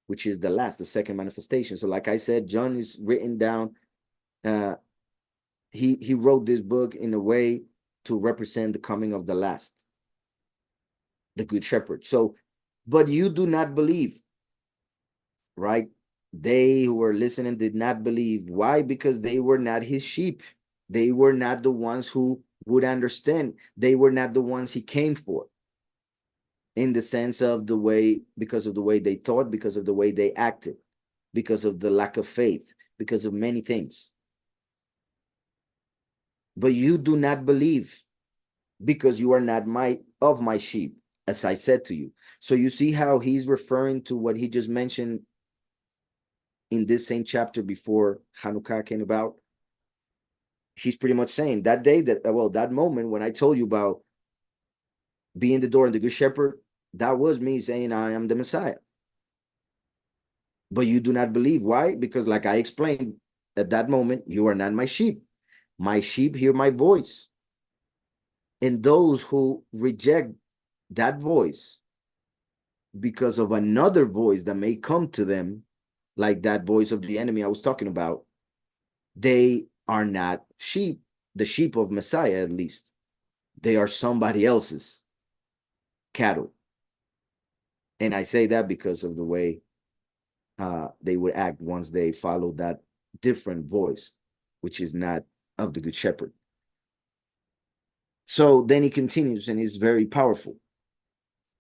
which is the second manifestation. So like I said, John is written down. He wrote this book in a way to represent the coming of the last, the good shepherd. So, but you do not believe, right? They who were listening did not believe. Why? Because they were not his sheep. They were not the ones who would understand. They were not the ones he came for, in the sense of the way, because of the way they thought, because of the way they acted, because of the lack of faith, because of many things. But you do not believe, because you are not of my sheep, as I said to you. So you see how he's referring to what he just mentioned in this same chapter before Hanukkah came about. He's pretty much saying that day, that moment when I told you about being the door and the good shepherd, that was me saying I am the Messiah. But you do not believe. Why? Because like I explained at that moment, you are not my sheep. My sheep hear my voice. And those who reject that voice because of another voice that may come to them, like that voice of the enemy I was talking about, they are not sheep, the sheep of Messiah at least. They are somebody else's cattle. And I say that because of the way they would act once they follow that different voice, which is not of the good shepherd. So then he continues, and he's very powerful.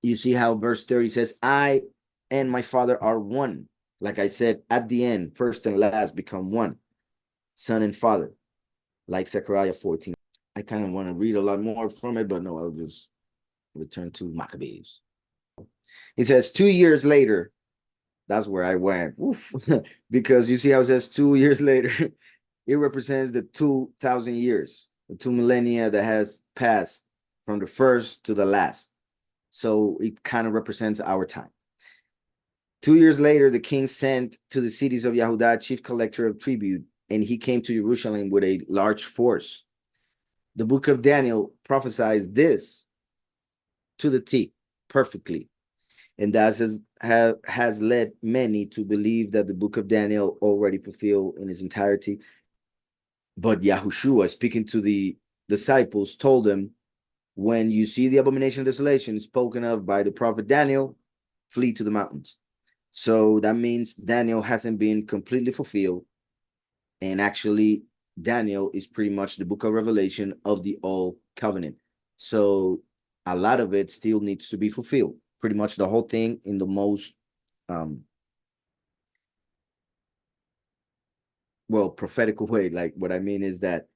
You see how verse 30 says, I and my Father are one. Like I said, at the end, first and last become one, son and father, like Zechariah 14. I kind of want to read a lot more from it, but no, I'll just return to Maccabees. It says 2 years later, that's where I went. Oof. Because you see how it says 2 years later, it represents the 2,000 years, the 2 millennia that has passed from the first to the last. So it kind of represents our time. 2 years later, the king sent to the cities of Yehudah chief collector of tribute, and he came to Jerusalem with a large force. The book of Daniel prophesies this to the T perfectly. And that has led many to believe that the book of Daniel already fulfilled in its entirety. But Yahushua, speaking to the disciples, told them, when you see the abomination of desolation spoken of by the prophet Daniel, flee to the mountains. So that means Daniel hasn't been completely fulfilled. And actually, Daniel is pretty much the book of Revelation of the Old Covenant. So a lot of it still needs to be fulfilled. Pretty much the whole thing in the most prophetic way. Like, what I mean is that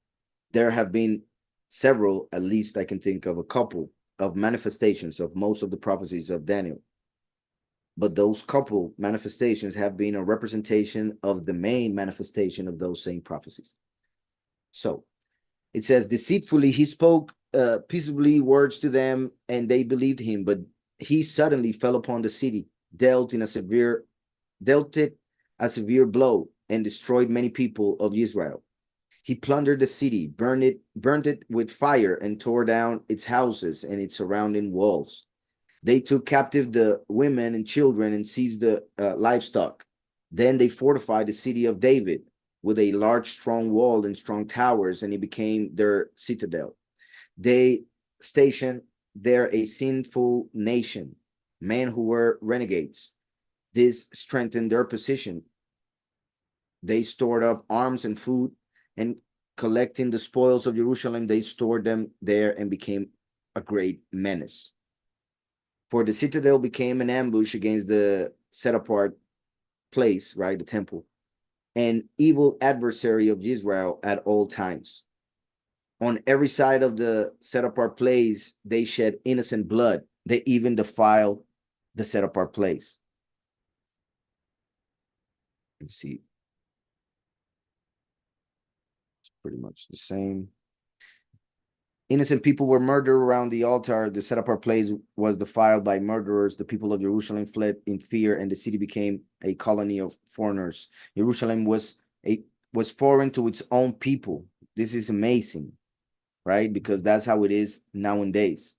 there have been several, at least I can think of a couple of manifestations of most of the prophecies of Daniel. But those couple manifestations have been a representation of the main manifestation of those same prophecies. So it says, deceitfully he spoke peaceably words to them, and they believed him. But he suddenly fell upon the city, dealt it a severe blow, and destroyed many people of Israel. He plundered the city, burned it with fire, and tore down its houses and its surrounding walls. They took captive the women and children and seized the livestock. Then they fortified the city of David with a large, strong wall and strong towers, and it became their citadel. They stationed there a sinful nation, men who were renegades. This strengthened their position. They stored up arms and food, and collecting the spoils of Jerusalem, they stored them there and became a great menace. For the citadel became an ambush against the set apart place, right? The temple, an evil adversary of Israel at all times. On every side of the set apart place, they shed innocent blood. They even defile the set apart place. You see, it's pretty much the same. Innocent people were murdered around the altar. The set apart place was defiled by murderers. The people of Jerusalem fled in fear, and the city became a colony of foreigners. Jerusalem was foreign to its own people. This is amazing, right? Because that's how it is nowadays.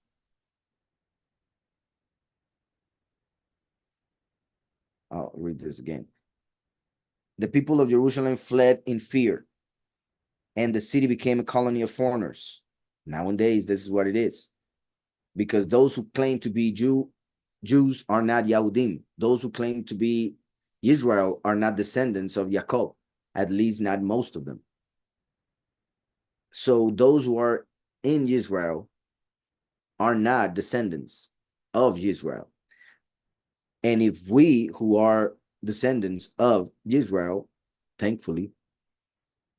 I'll read this again. The people of Jerusalem fled in fear, and the city became a colony of foreigners. Nowadays, this is what it is. Because those who claim to be Jews are not Yahudim. Those who claim to be Israel are not descendants of Jacob, at least not most of them. So those who are in Israel are not descendants of Israel. And if we who are descendants of Israel, thankfully,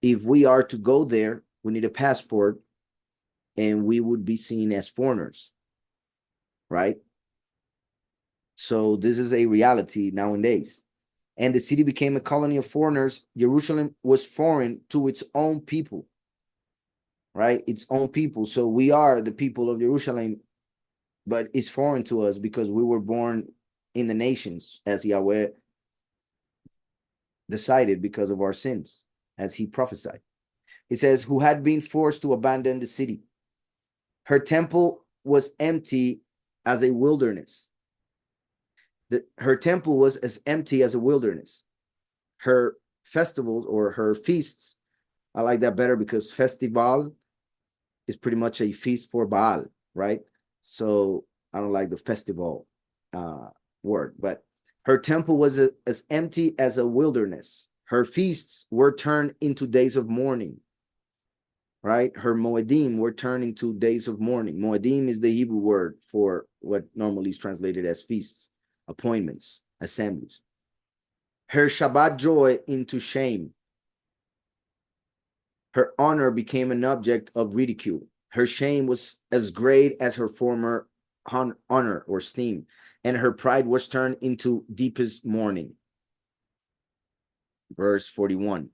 if we are to go there, we need a passport, and we would be seen as foreigners, right? So this is a reality nowadays. And the city became a colony of foreigners. Jerusalem was foreign to its own people, right? Its own people. So we are the people of Jerusalem, but it's foreign to us because we were born in the nations, as Yahweh decided because of our sins, as he prophesied. It says, who had been forced to abandon the city. Her temple was empty as a wilderness. Her temple was as empty as a wilderness. Her festivals or her feasts, I like that better because festival is pretty much a feast for Baal, right? So I don't like the festival word, but her temple was as empty as a wilderness. Her feasts were turned into days of mourning, right? Her moedim were turned into days of mourning. Moedim is the Hebrew word for what normally is translated as feasts, appointments, assemblies. Her Shabbat joy into shame. Her honor became an object of ridicule. Her shame was as great as her former honor or esteem, and her pride was turned into deepest mourning. Verse 41.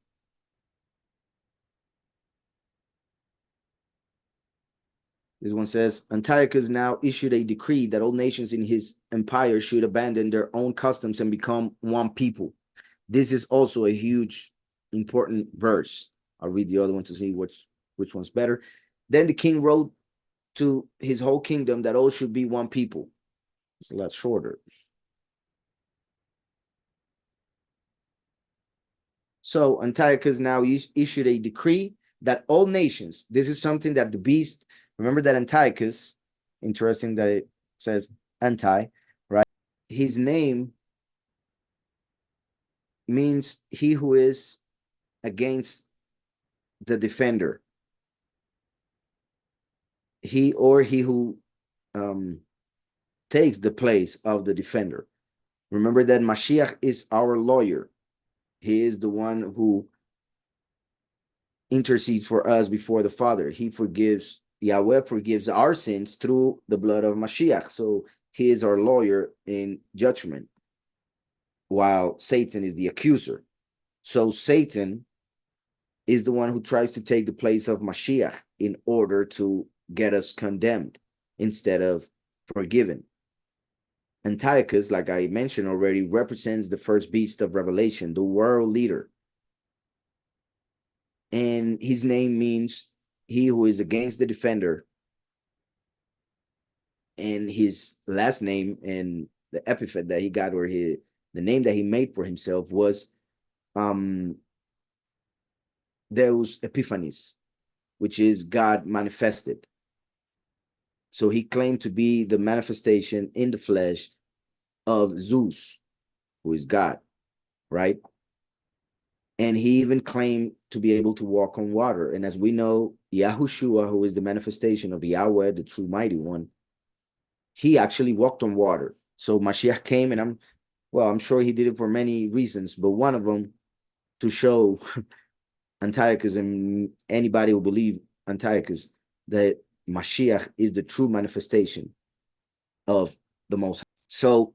This one says, Antiochus now issued a decree that all nations in his empire should abandon their own customs and become one people. This is also a huge, important verse. I'll read the other one to see which one's better. Then the king wrote to his whole kingdom that all should be one people. It's a lot shorter. So Antiochus now issued a decree that all nations, this is something that the beast, remember that Antiochus, interesting that it says anti, right? His name means he who is against the defender. He who takes the place of the defender. Remember that Mashiach is our lawyer. He is the one who intercedes for us before the Father. Yahweh forgives our sins through the blood of Mashiach. So he is our lawyer in judgment, while Satan is the accuser. So Satan is the one who tries to take the place of Mashiach in order to get us condemned instead of forgiven. Antiochus, like I mentioned already, represents the first beast of Revelation, the world leader. And his name means he who is against the defender. And his last name and the epithet that he got, or the name that he made for himself, was Deus Epiphanes, which is God manifested. So he claimed to be the manifestation in the flesh of Zeus, who is God, right? And he even claimed to be able to walk on water. And as we know, Yahushua, who is the manifestation of Yahweh, the true mighty one, he actually walked on water. So Mashiach came, and I'm sure he did it for many reasons, but one of them to show Antiochus and anybody who believe Antiochus that Mashiach is the true manifestation of the Most High. So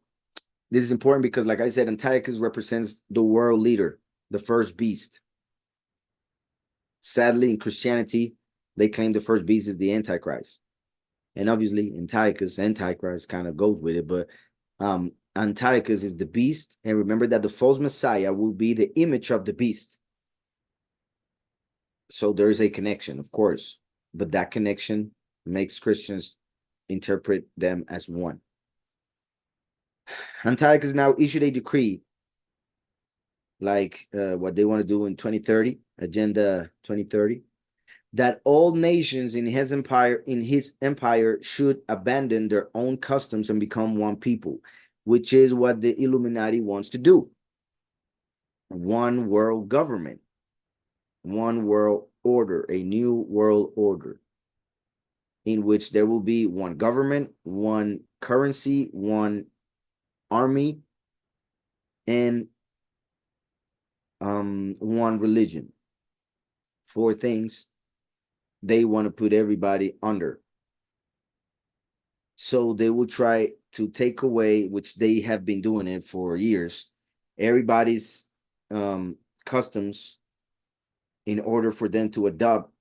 this is important because, like I said, Antiochus represents the world leader, the first beast. Sadly, in Christianity, they claim the first beast is the Antichrist. And obviously, Antiochus, Antichrist kind of goes with it, but Antiochus is the beast. And remember that the false Messiah will be the image of the beast. So there is a connection, of course, but that connection makes Christians interpret them as one. Antiochus now issued a decree, like what they want to do in 2030, Agenda 2030, that all nations in his empire should abandon their own customs and become one people, which is what the Illuminati wants to do. One world government, one world order, a new world order, in which there will be one government, one currency, one army, and one religion. 4 things they want to put everybody under. So they will try to take away, which they have been doing it for years, everybody's customs in order for them to adopt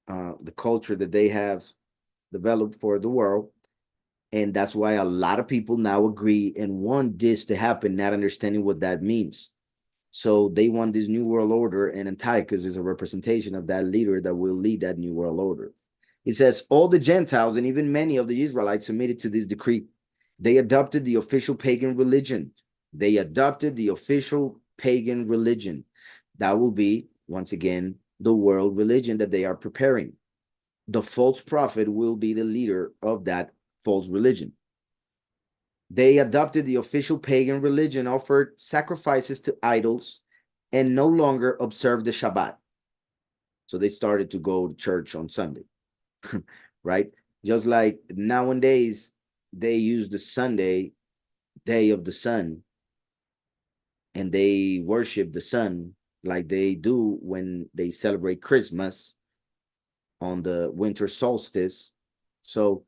the culture that they have developed for the world. And that's why a lot of people now agree and want this to happen, not understanding what that means. So they want this new world order, and Antiochus is a representation of that leader that will lead that new world order. It says, all the Gentiles and even many of the Israelites submitted to this decree. They adopted the official pagan religion. They adopted the official pagan religion. That will be, once again, the world religion that they are preparing. The false prophet will be the leader of that false religion. They adopted the official pagan religion, offered sacrifices to idols, and no longer observed the Shabbat. So they started to go to church on Sunday, right? Just like nowadays, they use the Sunday, day of the sun, and they worship the sun like they do when they celebrate Christmas on the winter solstice. So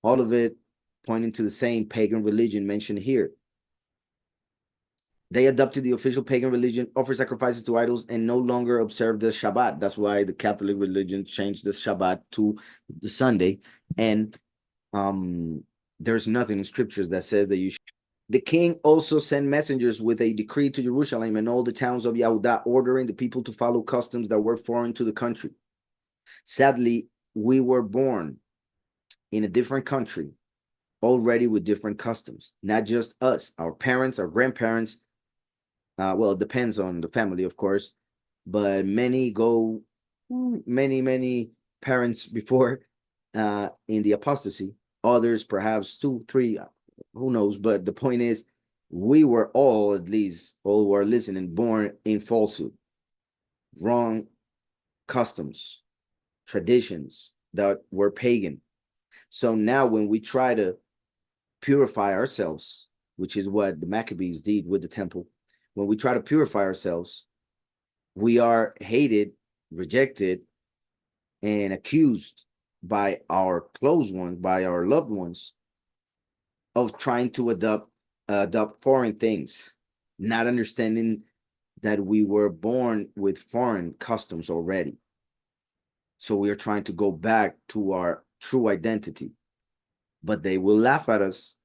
all of it pointing to the same pagan religion mentioned here. They adopted the official pagan religion, offered sacrifices to idols, and no longer observed the Shabbat. That's why the Catholic religion changed the Shabbat to the Sunday. And there's nothing in scriptures that says that you should. The king also sent messengers with a decree to Jerusalem and all the towns of Yehudah, ordering the people to follow customs that were foreign to the country. Sadly, we were born in a different country, already with different customs, not just us, our parents, our grandparents. Well, it depends on the family, of course, but many parents before in the apostasy, others perhaps two, three, who knows. But the point is, we were all, at least all who are listening, born in falsehood, wrong customs, traditions that were pagan. So now when we try to purify ourselves, which is what the Maccabees did with the temple, when we try to purify ourselves, we are hated, rejected, and accused by our close ones, by our loved ones, of trying to adopt foreign things, not understanding that we were born with foreign customs already. So we are trying to go back to our true identity, but they will laugh at us,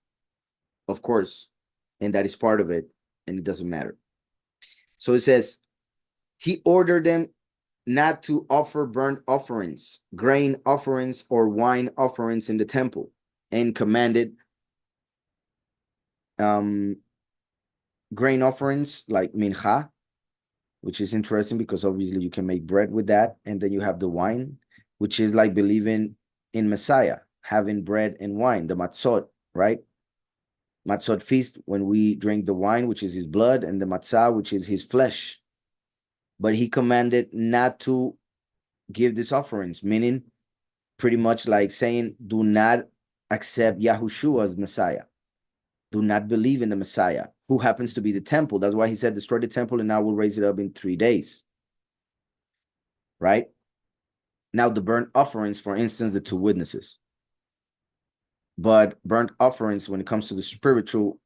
of course, and that is part of it, and it doesn't matter. So it says, he ordered them not to offer burnt offerings, grain offerings, or wine offerings in the temple, and commanded grain offerings like mincha, which is interesting because obviously you can make bread with that. And then you have the wine, which is like believing in Messiah, having bread and wine, the matzot, right? Matzot feast, when we drink the wine, which is his blood, and the matzah, which is his flesh. But he commanded not to give these offerings, meaning pretty much like saying, do not accept Yahushua as Messiah. Do not believe in the Messiah, who happens to be the temple. That's why he said, destroy the temple and I will raise it up in 3 days. Right? Now, the burnt offerings, for instance, the 2 witnesses. But burnt offerings, when it comes to the spiritual,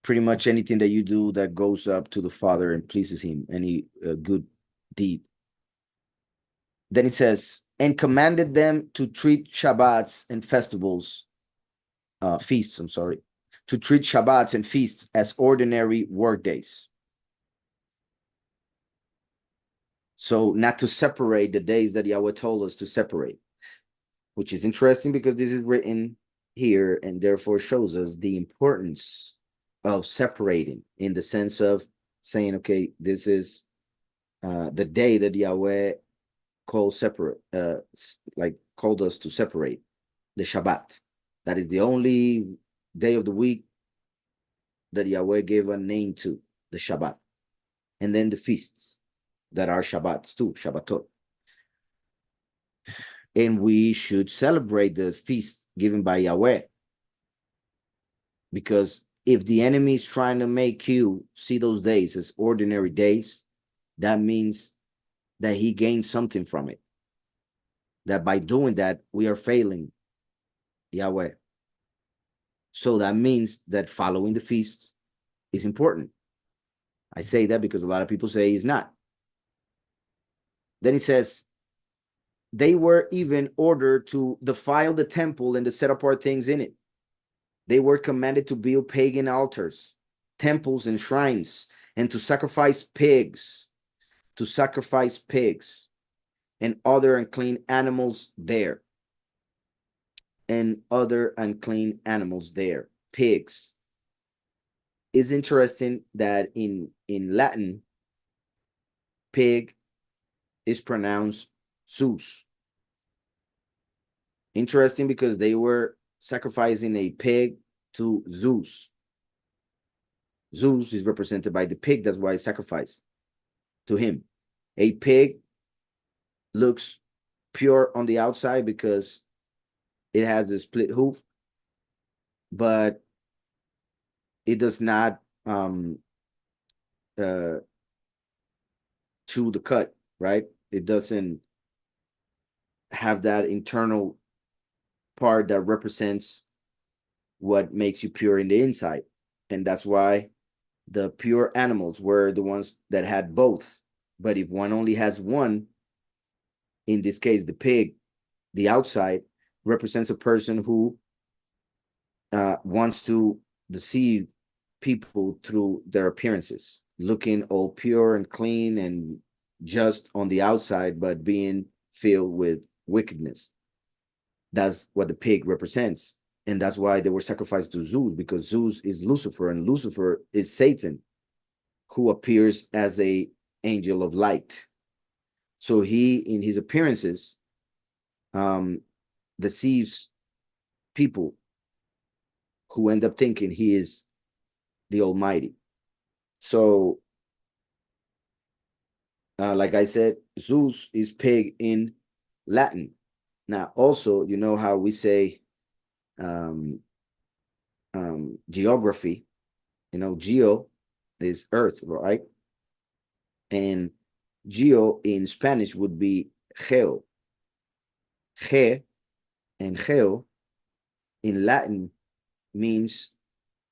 pretty much anything that you do that goes up to the Father and pleases him, any good deed. Then it says, and commanded them to treat Shabbats and festivals, feasts, to treat Shabbats and feasts as ordinary work days. So not to separate the days that Yahweh told us to separate, which is interesting because this is written here and therefore shows us the importance of separating, in the sense of saying, okay, this is the day that Yahweh called us to separate, the Shabbat. That is the only day of the week that Yahweh gave a name to, the Shabbat. And then the feasts that are Shabbats too, Shabbatot. And we should celebrate the feast given by Yahweh. Because if the enemy is trying to make you see those days as ordinary days, that means that he gains something from it. That by doing that, we are failing Yahweh. So that means that following the feasts is important. I say that because a lot of people say it's not. Then he says, they were even ordered to defile the temple and to set apart things in it. They were commanded to build pagan altars, temples, and shrines, and to sacrifice pigs, and other unclean animals there. Pigs. It's interesting that in Latin, pig is pronounced Zeus. Interesting because they were sacrificing a pig to Zeus. Zeus is represented by the pig, that's why it's sacrificed to him. A pig looks pure on the outside because it has a split hoof, but it does not chew the cut, right? It doesn't have that internal part that represents what makes you pure in the inside. And that's why the pure animals were the ones that had both. But if one only has one, in this case, the pig, the outside represents a person who wants to deceive people through their appearances, looking all pure and clean and just on the outside, but being filled with wickedness. That's what the pig represents. And that's why they were sacrificed to Zeus, because Zeus is Lucifer, and Lucifer is Satan, who appears as a angel of light. So he, in his appearances, deceives people who end up thinking he is the Almighty. So, like I said, Zeus is pig in Latin. Now, also, you know how we say geography, geo is earth, right? And geo in Spanish would be geo. Ge and geo in Latin means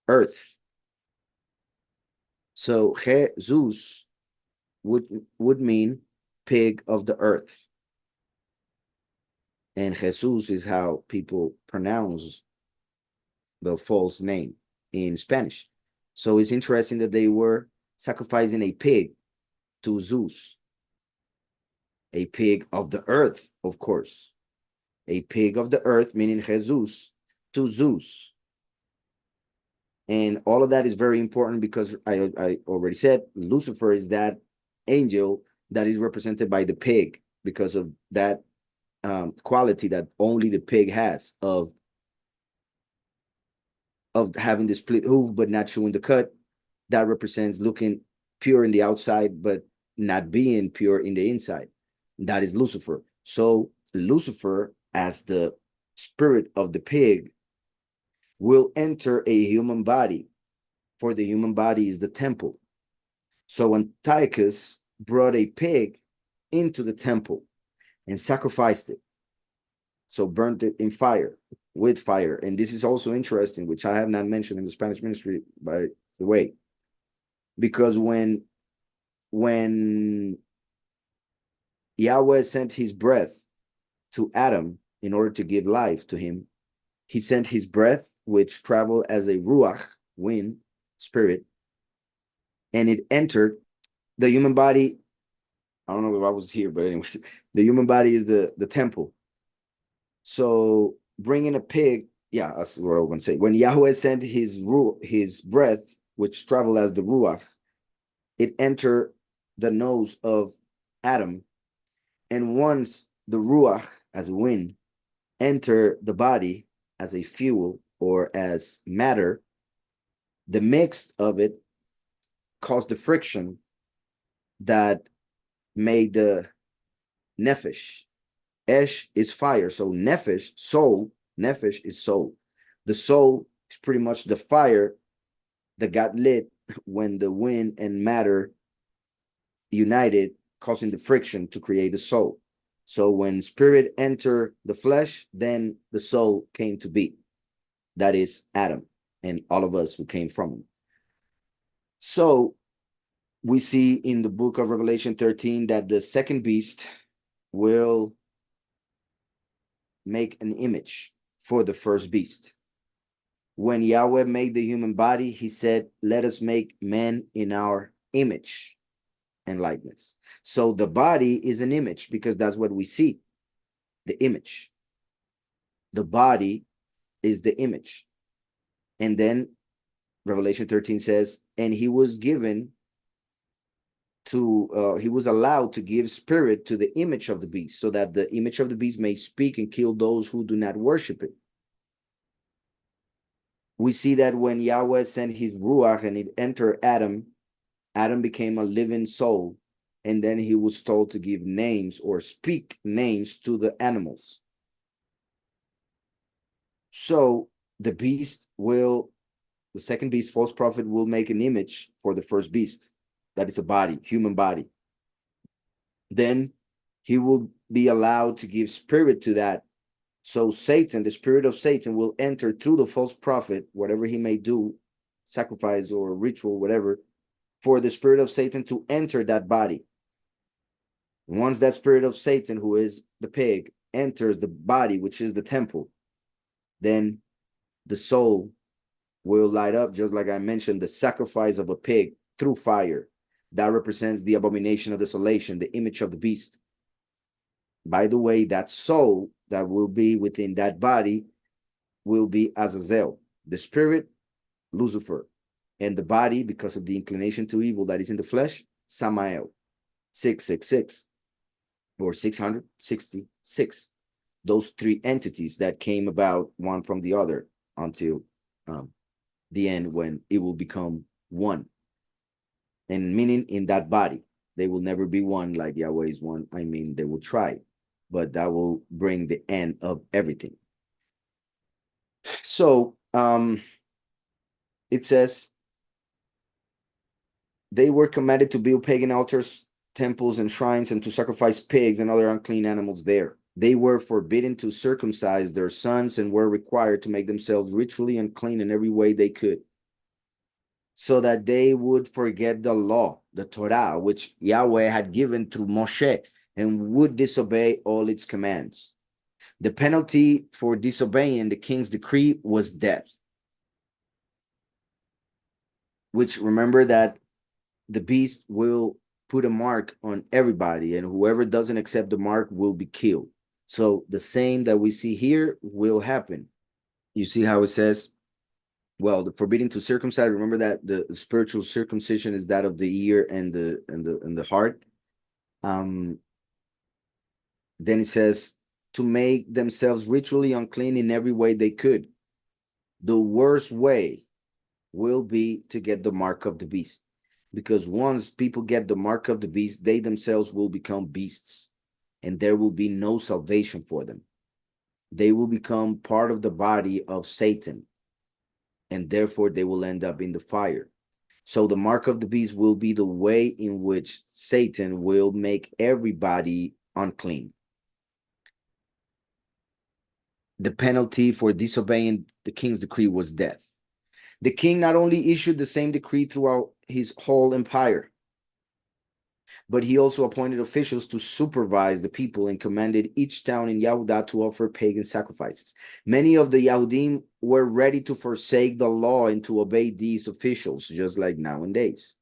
earth. So Jesus would mean pig of the earth. And Jesus is how people pronounce the false name in Spanish. So it's interesting that they were sacrificing a pig to Zeus, a pig of the earth, of course, a pig of the earth, meaning Jesus, to Zeus. And all of that is very important because I already said Lucifer is that angel that is represented by the pig because of that quality that only the pig has of having the split hoof but not showing the cut. That represents looking pure in the outside but not being pure in the inside. That is Lucifer. So Lucifer, as the spirit of the pig, will enter a human body, for the human body is the temple. So Antiochus brought a pig into the temple and sacrificed it. So burnt it in fire, with fire. And this is also interesting, which I have not mentioned in the Spanish ministry, by the way, because when Yahweh sent his breath to Adam in order to give life to him, he sent his breath, which traveled as a ruach, wind, spirit, and it entered the human body. I don't know if I was here, but anyways, the human body is the temple. So bringing a pig, yeah, that's what I was going to say. When Yahweh sent his breath, which traveled as the ruach, it entered the nose of Adam. And once the ruach, as wind, enter the body as a fuel or as matter, the mix of it caused the friction that made the nephesh. Esh is fire, so nephesh, soul. Nephesh is soul. The soul is pretty much the fire that got lit when the wind and matter united, causing the friction to create the soul. So when spirit entered the flesh, then the soul came to be. That is Adam and all of us who came from him. So we see in the book of Revelation 13 that the second beast will make an image for the first beast. When Yahweh made the human body, he said, let us make man in our image and likeness. So the body is an image because that's what we see, the image. The body is the image. And then Revelation 13 says, and he was given to, he was allowed to give spirit to the image of the beast, so that the image of the beast may speak and kill those who do not worship it. We see that when Yahweh sent his ruach and it entered Adam, Adam became a living soul, and then he was told to give names or speak names to the animals. So the second beast, false prophet, will make an image for the first beast. That is a body, human body. Then he will be allowed to give spirit to that. So Satan, the spirit of Satan, will enter through the false prophet, whatever he may do, sacrifice or ritual, whatever, for the spirit of Satan to enter that body. Once that spirit of Satan, who is the pig, enters the body, which is the temple, then the soul will light up, just like I mentioned, the sacrifice of a pig through fire. That represents the abomination of desolation, the image of the beast. by the way, that soul that will be within that body will be Azazel, the spirit, Lucifer, and the body, because of the inclination to evil that is in the flesh, Samael, 666, or 666. Those three entities that came about one from the other until um, the end, when it will become one. And meaning in that body, they will never be one like Yahweh is one. I mean, they will try, but that will bring the end of everything. So it says they were commanded to build pagan altars, temples, and shrines, and to sacrifice pigs and other unclean animals there. They were forbidden to circumcise their sons and were required to make themselves ritually unclean in every way they could, so that they would forget the law, the Torah, which Yahweh had given through Moshe, and would disobey all its commands. The penalty for disobeying the king's decree was death, which, remember that the beast will put a mark on everybody, and whoever doesn't accept the mark will be killed. So the same that we see here will happen. You see how it says, well, the forbidding to circumcise, remember that the spiritual circumcision is that of the ear and the heart. Then it says to make themselves ritually unclean in every way they could. The worst way will be to get the mark of the beast, because once people get the mark of the beast, they themselves will become beasts, and there will be no salvation for them. They will become part of the body of Satan, and therefore they will end up in the fire. So the mark of the beast will be the way in which Satan will make everybody unclean. The penalty for disobeying the king's decree was death. The king not only issued the same decree throughout his whole empire, but he also appointed officials to supervise the people and commanded each town in Yehudah to offer pagan sacrifices. Many of the Yahudim were ready to forsake the law and to obey these officials, just like nowadays.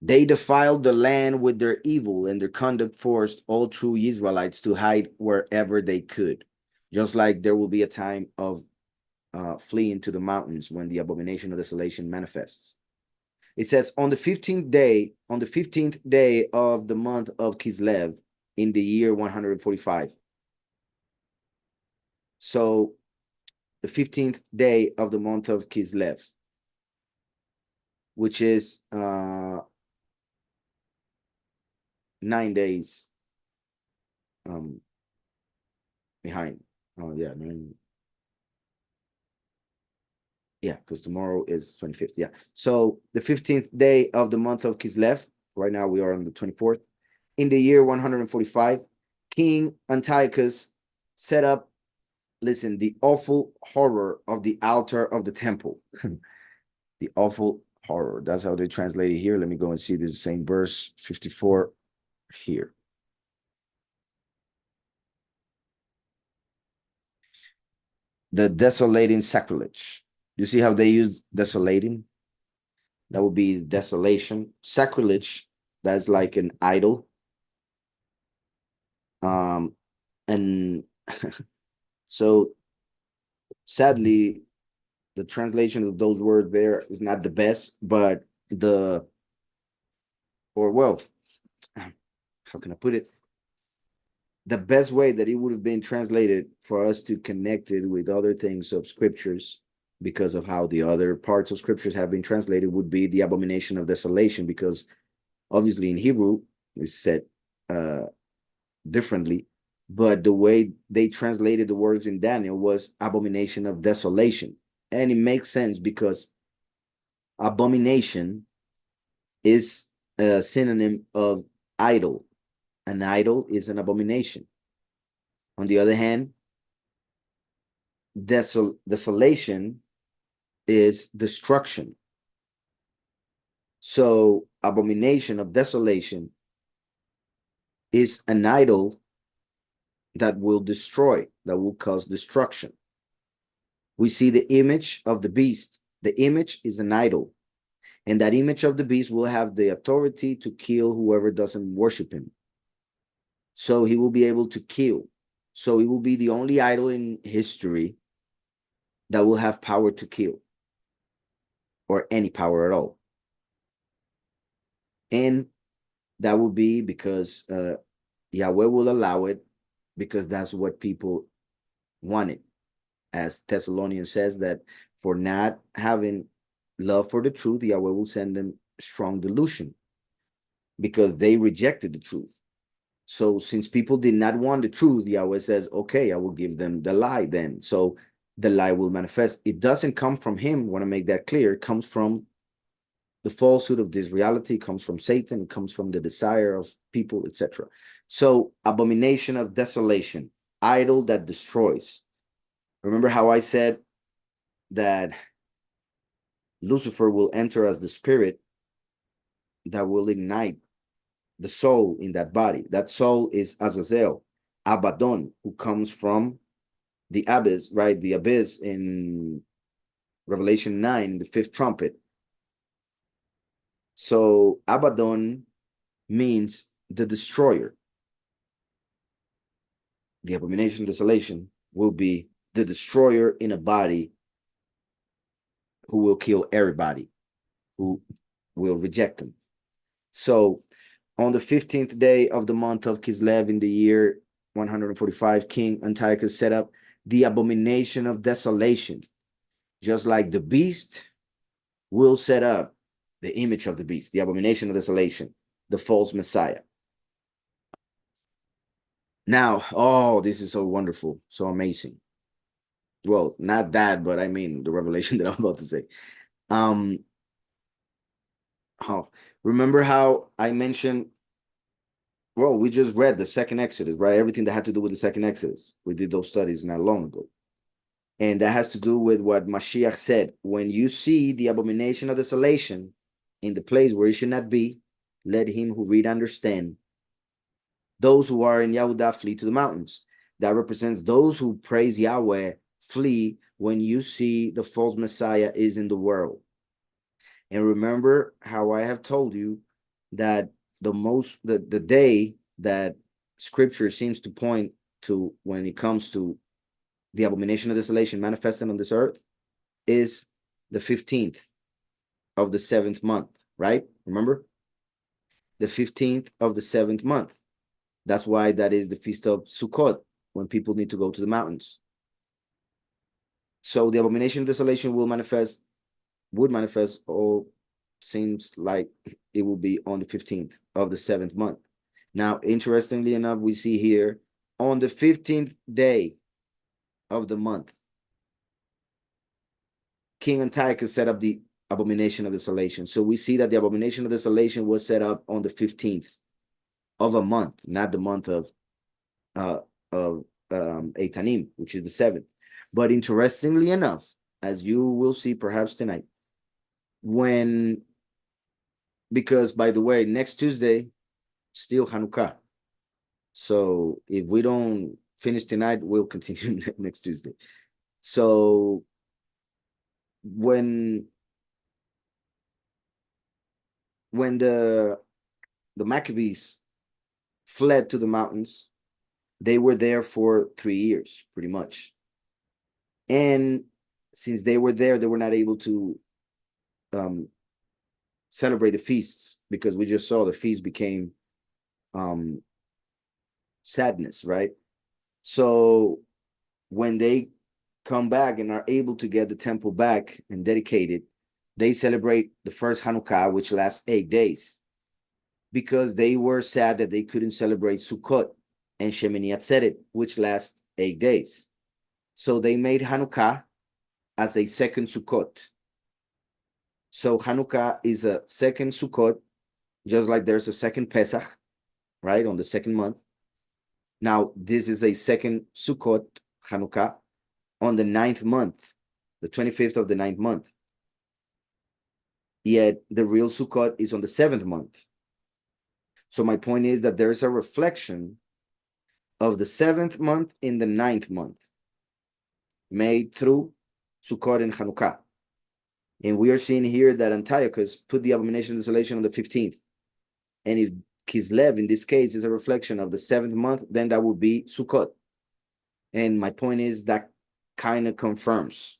They defiled the land with their evil, and their conduct forced all true Israelites to hide wherever they could. Just like there will be a time of fleeing to the mountains when the abomination of desolation manifests. It says, on the 15th day of the month of Kislev, in the year 145. So the 15th day of the month of Kislev, which is 9 days behind. Oh yeah, yeah, because tomorrow is 25th. Yeah. So the 15th day of the month of Kislev, right now we are on the 24th, in the year 145, King Antiochus set up, listen, the awful horror of the altar of the temple. The awful horror. That's how they translate it here. Let me go and see the same verse 54 here. The desolating sacrilege. You see how they use desolating? That would be desolation. Sacrilege, that's like an idol. And so sadly, the translation of those words there is not the best, but or well, how can I put it? The best way that it would have been translated for us to connect it with other things of scriptures, because of how the other parts of scriptures have been translated, would be the abomination of desolation, because obviously in Hebrew it's said differently, but the way they translated the words in Daniel was abomination of desolation. And it makes sense, because abomination is a synonym of idol. An idol is an abomination. On the other hand, desolation is destruction. So abomination of desolation is an idol that will destroy, that will cause destruction. We see the image of the beast. The image is an idol, and that image of the beast will have the authority to kill whoever doesn't worship him. So he will be able to kill. So he will be the only idol in history that will have power to kill, or any power at all. And that will be because Yahweh will allow it, because that's what people wanted. As Thessalonians says, that for not having love for the truth, Yahweh will send them strong delusion, because they rejected the truth. So since people did not want the truth, Yahweh says, okay, I will give them the lie then. So the lie will manifest. It doesn't come from him. I want to make that clear. It comes from the falsehood of this reality. It comes from Satan. It comes from the desire of people, etc. So abomination of desolation, idol that destroys. Remember how I said that Lucifer will enter as the spirit that will ignite the soul in that body. That soul is Azazel, Abaddon, who comes from the abyss, right? The abyss in Revelation 9, the fifth trumpet. So Abaddon means the destroyer. The abomination, desolation, will be the destroyer in a body who will kill everybody who will reject him. So on the 15th day of the month of Kislev in the year 145, King Antiochus set up the abomination of desolation, just like the beast will set up the image of the beast, the abomination of desolation, the false Messiah. Now, oh, this is so wonderful, so amazing. Well, not that, but I mean the revelation that I'm about to say. Oh, remember how I mentioned, well, we just read the second Exodus, right? Everything that had to do with the second Exodus. We did those studies not long ago. And that has to do with what Mashiach said. When you see the abomination of desolation in the place where it should not be, let him who read understand. Those who are in Yahudah flee to the mountains. That represents those who praise Yahweh flee when you see the false Messiah is in the world. And remember how I have told you that the day that scripture seems to point to when it comes to the abomination of desolation manifested on this earth is the 15th of the 7th month, right? Remember? The 15th of the 7th month. That's why that is the feast of Sukkot, when people need to go to the mountains. So the abomination of desolation would manifest, or seems like it will be on the 15th of the 7th month. Now, interestingly enough, we see here on the 15th day of the month, King Antiochus set up the abomination of desolation. So we see that the abomination of desolation was set up on the 15th of a month, not the month of Etanim, which is the 7th. But interestingly enough, as you will see perhaps tonight, because by the way, next Tuesday, still Hanukkah. So if we don't finish tonight, we'll continue next Tuesday. So when the Maccabees fled to the mountains, they were there for 3 years, pretty much. And since they were there, they were not able to celebrate the feasts, because we just saw the feast became sadness, right? So when they come back and are able to get the temple back and dedicated, they celebrate the first Hanukkah, which lasts 8 days, because they were sad that they couldn't celebrate Sukkot and Shemini Atzeret, which lasts 8 days. So they made Hanukkah as a second Sukkot. So Hanukkah is a second Sukkot, just like there's a second Pesach, right, on the second month. Now, this is a second Sukkot, Hanukkah, on the 9th month, the 25th of the 9th month. Yet the real Sukkot is on the 7th month. So my point is that there is a reflection of the 7th month in the 9th month, made through Sukkot and Hanukkah. And we are seeing here that Antiochus put the abomination of desolation on the 15th. And if Kislev in this case is a reflection of the 7th month, then that would be Sukkot. And my point is that kind of confirms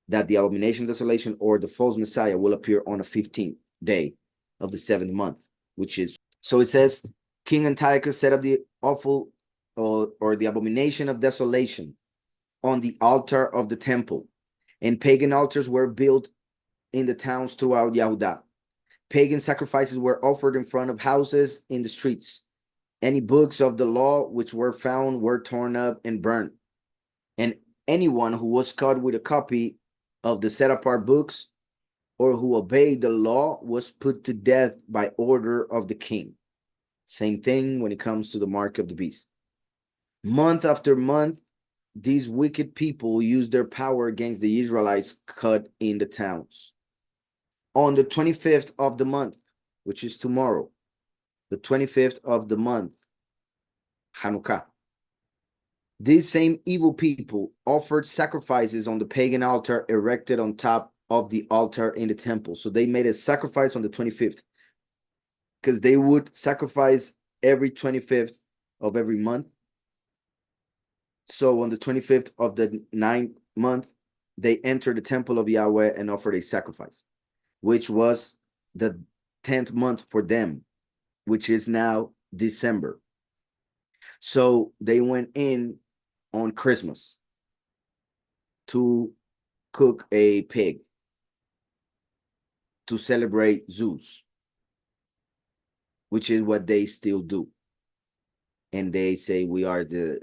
that the abomination, desolation, or the false Messiah will appear on the 15th day of the 7th month, which is, so it says, King Antiochus set up the awful or the abomination of desolation on the altar of the temple, and pagan altars were built in the towns throughout Yehudah. Pagan sacrifices were offered in front of houses in the streets. Any books of the law which were found were torn up and burnt. And anyone who was caught with a copy of the set apart books or who obeyed the law was put to death by order of the king. Same thing when it comes to the mark of the beast. Month after month, these wicked people used their power against the Israelites caught in the towns. On the 25th of the month, which is tomorrow, the 25th of the month, Hanukkah, these same evil people offered sacrifices on the pagan altar erected on top of the altar in the temple. So they made a sacrifice on the 25th because they would sacrifice every 25th of every month. So on the 25th of the 9th month, they entered the temple of Yahweh and offered a sacrifice, which was the 10th month for them, which is now December. So they went in on Christmas to cook a pig to celebrate Zeus, which is what they still do. And they say we are the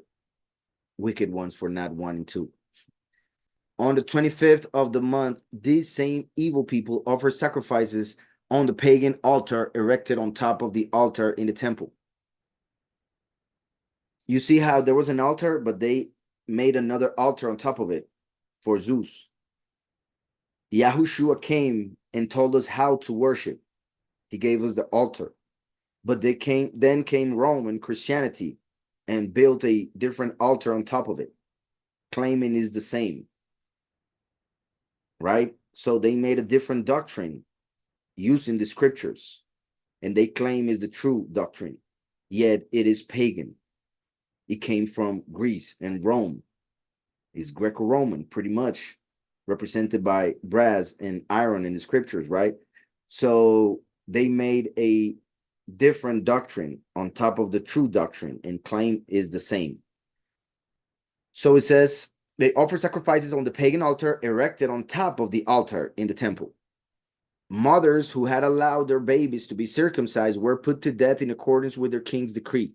wicked ones for not wanting to. On the 25th of the month, these same evil people offer sacrifices on the pagan altar erected on top of the altar in the temple. You see how there was an altar, but they made another altar on top of it for Zeus. Yahushua came and told us how to worship. He gave us the altar. But then came Rome and Christianity and built a different altar on top of it, claiming is the same. Right? So they made a different doctrine using the scriptures, and they claim is the true doctrine, yet it is pagan. It came from Greece and Rome. It's Greco-Roman, pretty much represented by brass and iron in the scriptures, right? So they made a different doctrine on top of the true doctrine and claim is the same. So it says they offer sacrifices on the pagan altar erected on top of the altar in the temple. Mothers who had allowed their babies to be circumcised were put to death in accordance with their king's decree.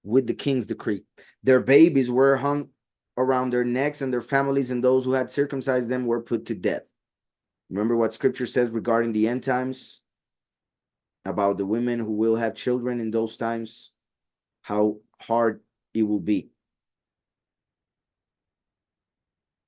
With the king's decree, their babies were hung around their necks, and their families and those who had circumcised them were put to death. Remember what scripture says regarding the end times, about the women who will have children in those times, how hard it will be.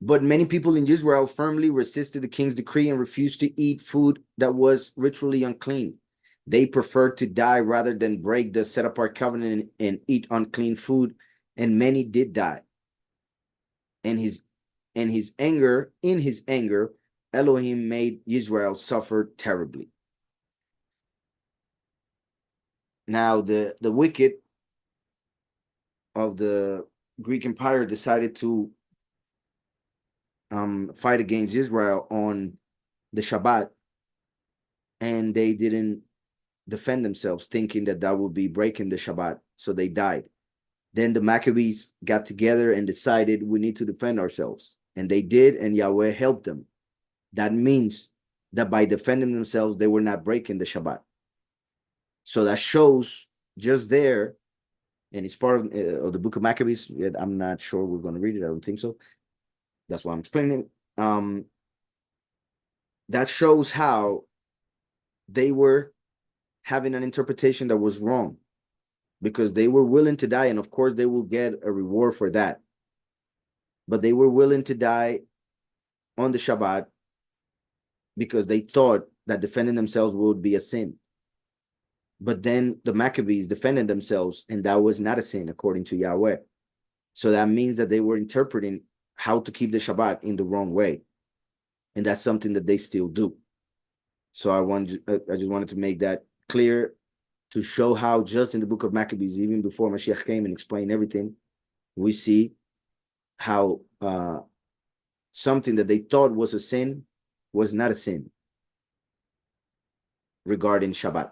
But many people in Israel firmly resisted the king's decree and refused to eat food that was ritually unclean. They preferred to die rather than break the set-apart covenant and eat unclean food, and many did die. In his anger, Elohim made Israel suffer terribly. Now, the wicked of the Greek Empire decided to fight against Israel on the Shabbat, and they didn't defend themselves, thinking that that would be breaking the Shabbat, so they died. Then the Maccabees got together and decided we need to defend ourselves, and they did, and Yahweh helped them. That means that by defending themselves, they were not breaking the Shabbat. So that shows just there, and it's part of the book of Maccabees. Yet I'm not sure we're going to read it. I don't think so. That's why I'm explaining. That shows how they were having an interpretation that was wrong, because they were willing to die, and of course they will get a reward for that. But they were willing to die on the Shabbat because they thought that defending themselves would be a sin. But then the Maccabees defended themselves, and that was not a sin according to Yahweh. So that means that they were interpreting how to keep the Shabbat in the wrong way. And that's something that they still do. So I just wanted to make that clear to show how just in the book of Maccabees, even before Mashiach came and explained everything, we see how something that they thought was a sin was not a sin regarding Shabbat.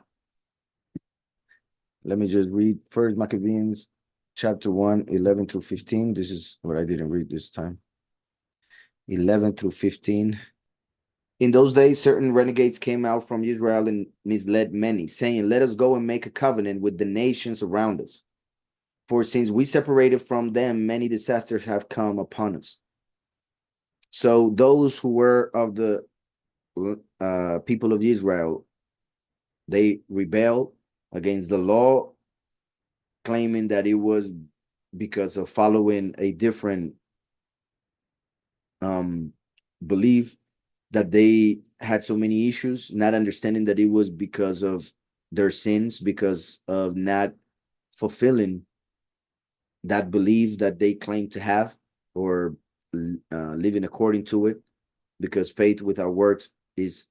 Let me just read first Maccabees chapter 1, 11 through 15. This is what I didn't read this time. 11 through 15. In those days, certain renegades came out from Israel and misled many, saying, "Let us go and make a covenant with the nations around us. For since we separated from them, many disasters have come upon us." So those who were of the people of Israel, they rebelled against the law, claiming that it was because of following a different belief that they had so many issues, not understanding that it was because of their sins, because of not fulfilling that belief that they claim to have, or living according to it, because faith without works is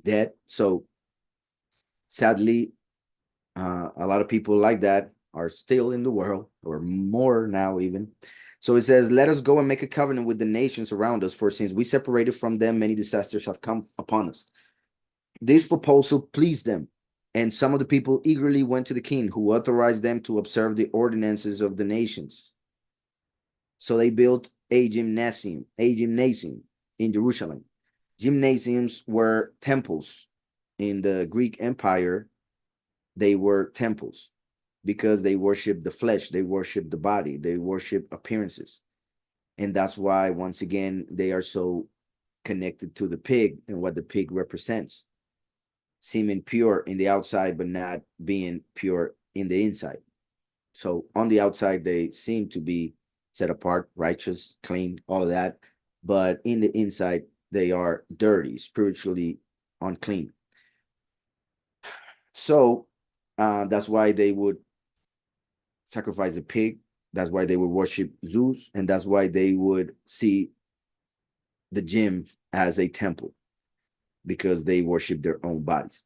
dead. So sadly, a lot of people like that are still in the world, or more now even. So it says, "Let us go and make a covenant with the nations around us, for since we separated from them, many disasters have come upon us." This proposal pleased them, and some of the people eagerly went to the king, who authorized them to observe the ordinances of the nations. So they built a gymnasium in Jerusalem. Gymnasiums were temples. In the Greek Empire, they were temples because they worship the flesh, they worship the body, they worship appearances. And that's why, once again, they are so connected to the pig and what the pig represents, seeming pure in the outside, but not being pure in the inside. So on the outside, they seem to be set apart, righteous, clean, all of that. But in the inside, they are dirty, spiritually unclean. So that's why they would sacrifice a pig. That's why they would worship Zeus. And that's why they would see the gym as a temple, because they worship their own bodies.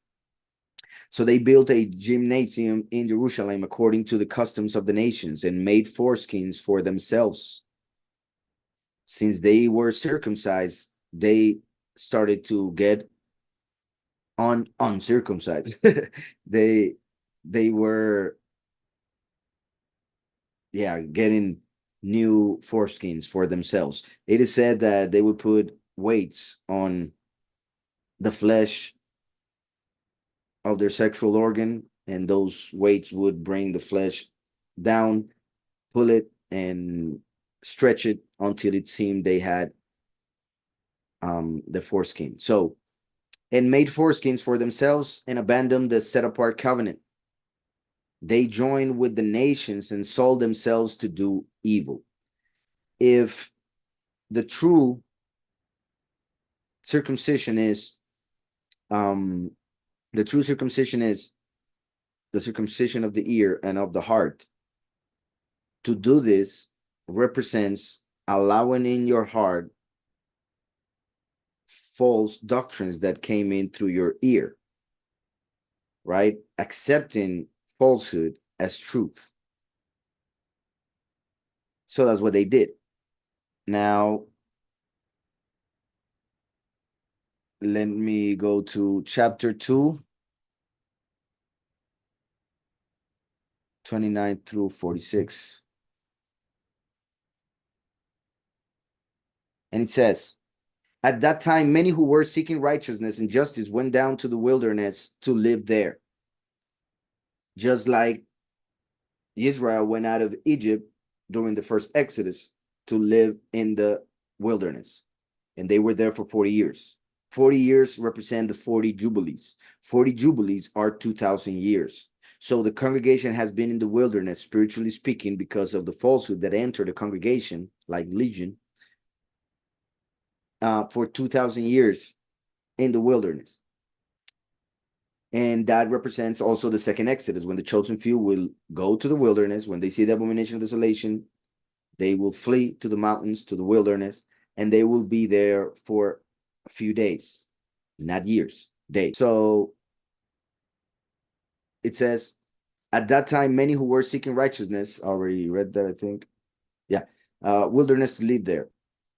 So they built a gymnasium in Jerusalem according to the customs of the nations, and made foreskins for themselves. Since they were circumcised, they started to get uncircumcised. they were getting new foreskins for themselves. It is said that they would put weights on the flesh of their sexual organ, and those weights would bring the flesh down, pull it, and stretch it until it seemed they had the foreskin. So, and made foreskins for themselves and abandoned the set apart covenant. They joined with the nations and sold themselves to do evil. If the true circumcision is the true circumcision is the circumcision of the ear and of the heart, to do this represents allowing in your heart false doctrines that came in through your ear, right? Accepting falsehood as truth. So that's what they did. Now, let me go to chapter 2, 29 through 46. And it says, "At that time, many who were seeking righteousness and justice went down to the wilderness to live there. Just like Israel went out of Egypt during the first Exodus to live in the wilderness. And they were there for 40 years. 40 years represent the 40 Jubilees. 40 Jubilees are 2,000 years. So the congregation has been in the wilderness, spiritually speaking, because of the falsehood that entered the congregation, like Legion, for 2,000 years in the wilderness. And that represents also the second Exodus, when the chosen few will go to the wilderness. When they see the abomination of desolation, they will flee to the mountains, to the wilderness, and they will be there for a few days, not years, days. So it says, At that time, many who were seeking righteousness, already read that, I think. Yeah. Wilderness to live there.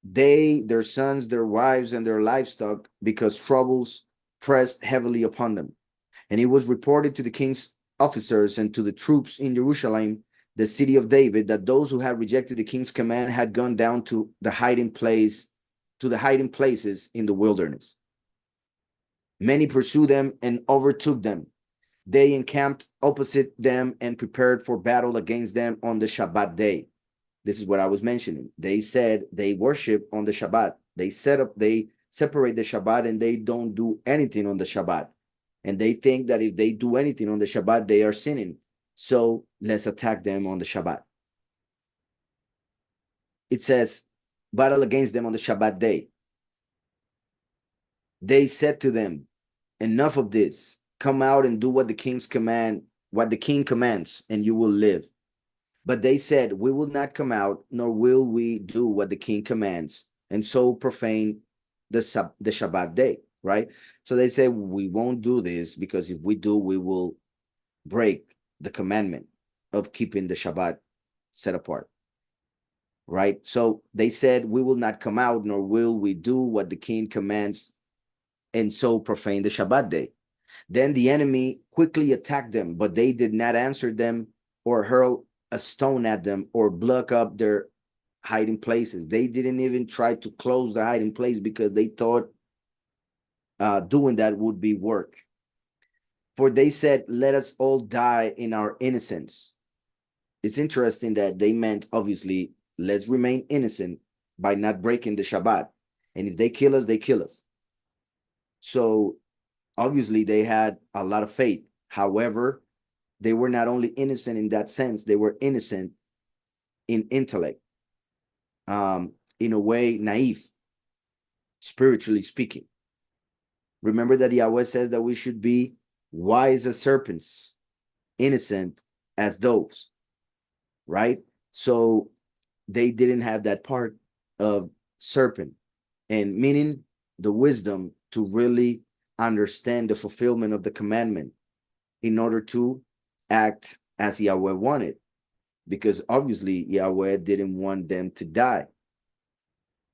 They, their sons, their wives, and their livestock, because troubles pressed heavily upon them. And it was reported to the king's officers and to the troops in Jerusalem, the city of David, that those who had rejected the king's command had gone down to the hiding places in the wilderness. Many pursued them and overtook them. They encamped opposite them and prepared for battle against them on the Shabbat day. This is what I was mentioning. They said they worship on the Shabbat. They separate the Shabbat and they don't do anything on the Shabbat. And they think that if they do anything on the Shabbat, they are sinning. So let's attack them on the Shabbat. It says, battle against them on the Shabbat day. They said to them, enough of this. Come out and do what the king commands, and you will live. But they said, we will not come out, nor will we do what the king commands, and so profane the Shabbat day, right? So they say, we won't do this, because if we do, we will break the commandment of keeping the Shabbat set apart, right? So they said, we will not come out, nor will we do what the king commands, and so profane the Shabbat day. Then the enemy quickly attacked them, but they did not answer them or hurl a stone at them or block up their hiding places. They didn't even try to close the hiding place because they thought doing that would be work. For they said, let us all die in our innocence. It's interesting that they meant, obviously, let's remain innocent by not breaking the Shabbat. And if they kill us, they kill us. So obviously they had a lot of faith. However, they were not only innocent in that sense, they were innocent in intellect, in a way, naive, spiritually speaking. Remember that Yahweh says that we should be wise as serpents, innocent as doves, right? So they didn't have that part of serpent, and meaning the wisdom to really understand the fulfillment of the commandment in order to act as Yahweh wanted, because obviously Yahweh didn't want them to die.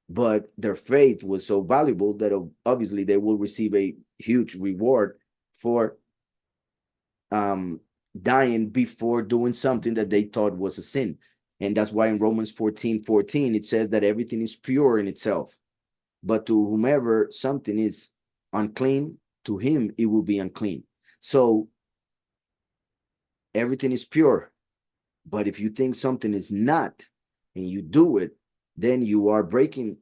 But their faith was so valuable that obviously they will receive a huge reward for dying before doing something that they thought was a sin. And that's why in Romans 14:14 it says that everything is pure in itself, but to whomever something is unclean, to him it will be unclean. So everything is pure, but if you think something is not and you do it, then you are breaking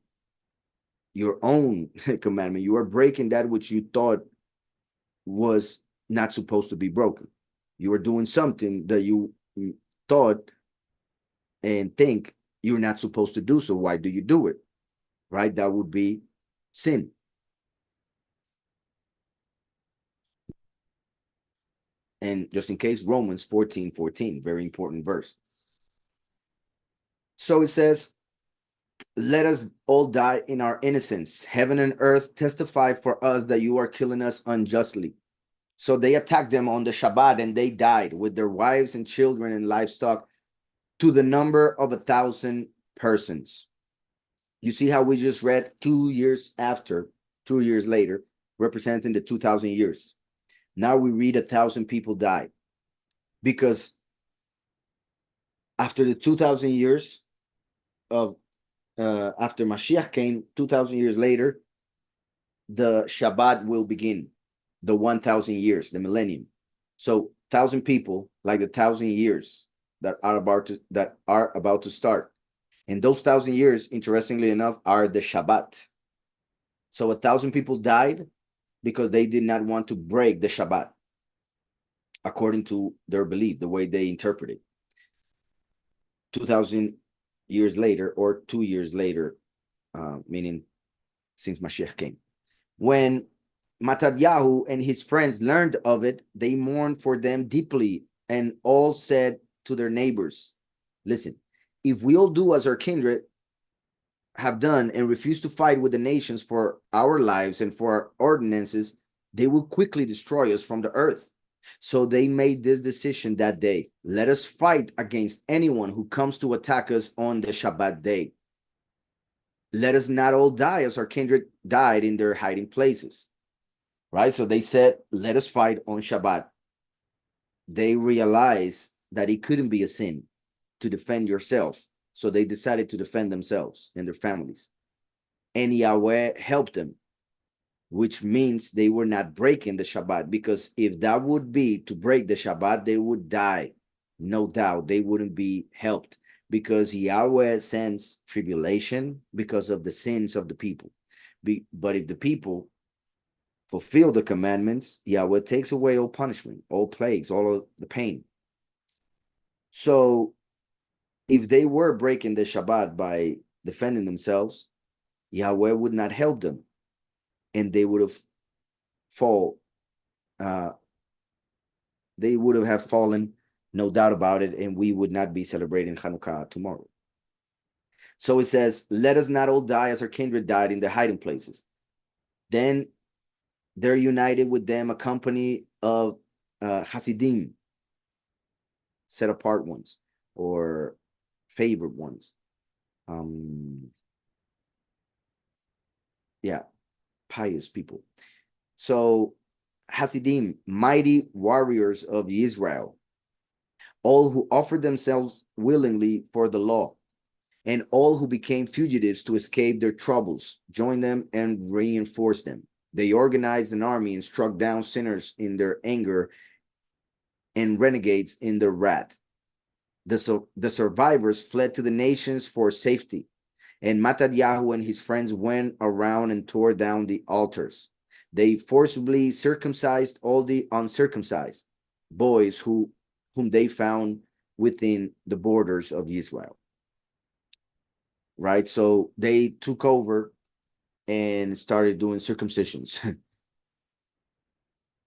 your own commandment. You are breaking that which you thought was not supposed to be broken. You are doing something that you thought and think you're not supposed to do. So why do you do it? Right? That would be sin. And just in case, Romans 14:14, very important verse. So it says, let us all die in our innocence. Heaven and earth testify for us that you are killing us unjustly. So they attacked them on the Shabbat and they died with their wives and children and livestock to the number of 1,000 persons. You see how we just read 2 years after, 2 years later, representing the 2,000 years. Now we read 1,000 people died, because after the 2,000 years of after Mashiach came, 2,000 years later, the Shabbat will begin, the 1,000 years, the millennium. So 1,000 people, like the 1,000 years that are about to start. And those 1,000 years, interestingly enough, are the Shabbat. So 1,000 people died because they did not want to break the Shabbat, according to their belief, the way they interpret it. 2,000 years later, or 2 years later, meaning since Mashiach came. When Mattatyahu and his friends learned of it, they mourned for them deeply, and all said to their neighbors, listen, if we all do as our kindred have done and refuse to fight with the nations for our lives and for our ordinances, they will quickly destroy us from the earth. So they made this decision that day. Let us fight against anyone who comes to attack us on the Shabbat day. Let us not all die as our kindred died in their hiding places. Right? So they said, let us fight on Shabbat. They realized that it couldn't be a sin to defend yourself. So they decided to defend themselves and their families. And Yahweh helped them, which means they were not breaking the Shabbat, because if that would be to break the Shabbat, they would die. No doubt they wouldn't be helped, because Yahweh sends tribulation because of the sins of the people. But if the people fulfill the commandments, Yahweh takes away all punishment, all plagues, all of the pain. So if they were breaking the Shabbat by defending themselves, Yahweh would not help them, and they would have fall. They would have fallen, no doubt about it, and we would not be celebrating Hanukkah tomorrow. So it says, let us not all die as our kindred died in the hiding places. Then they're united with them a company of Hasidim, set apart ones, or favored ones. Yeah, pious people. So Hasidim, mighty warriors of Israel, all who offered themselves willingly for the law, and all who became fugitives to escape their troubles joined them and reinforced them. They organized an army and struck down sinners in their anger and renegades in their wrath. The survivors fled to the nations for safety, and Mattatyahu and his friends went around and tore down the altars. They forcibly circumcised all the uncircumcised boys whom they found within the borders of Israel. Right? So they took over and started doing circumcisions.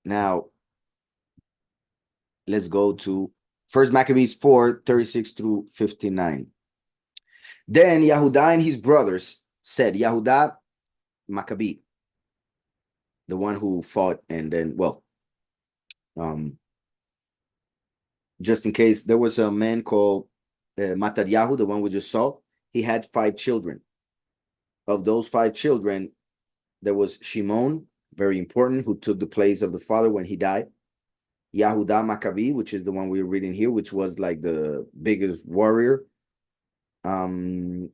Now, let's go to First Maccabees 4:36 through 59. Then Yahudah and his brothers said, Yahudah Maccabee, the one who fought, and then, well, just in case, there was a man called Mattatyahu, the one we just saw. He had 5 children. Of those 5 children, there was Shimon, very important, who took the place of the father when he died. Yahudah Maccabee, which is the one we're reading here, which was like the biggest warrior. And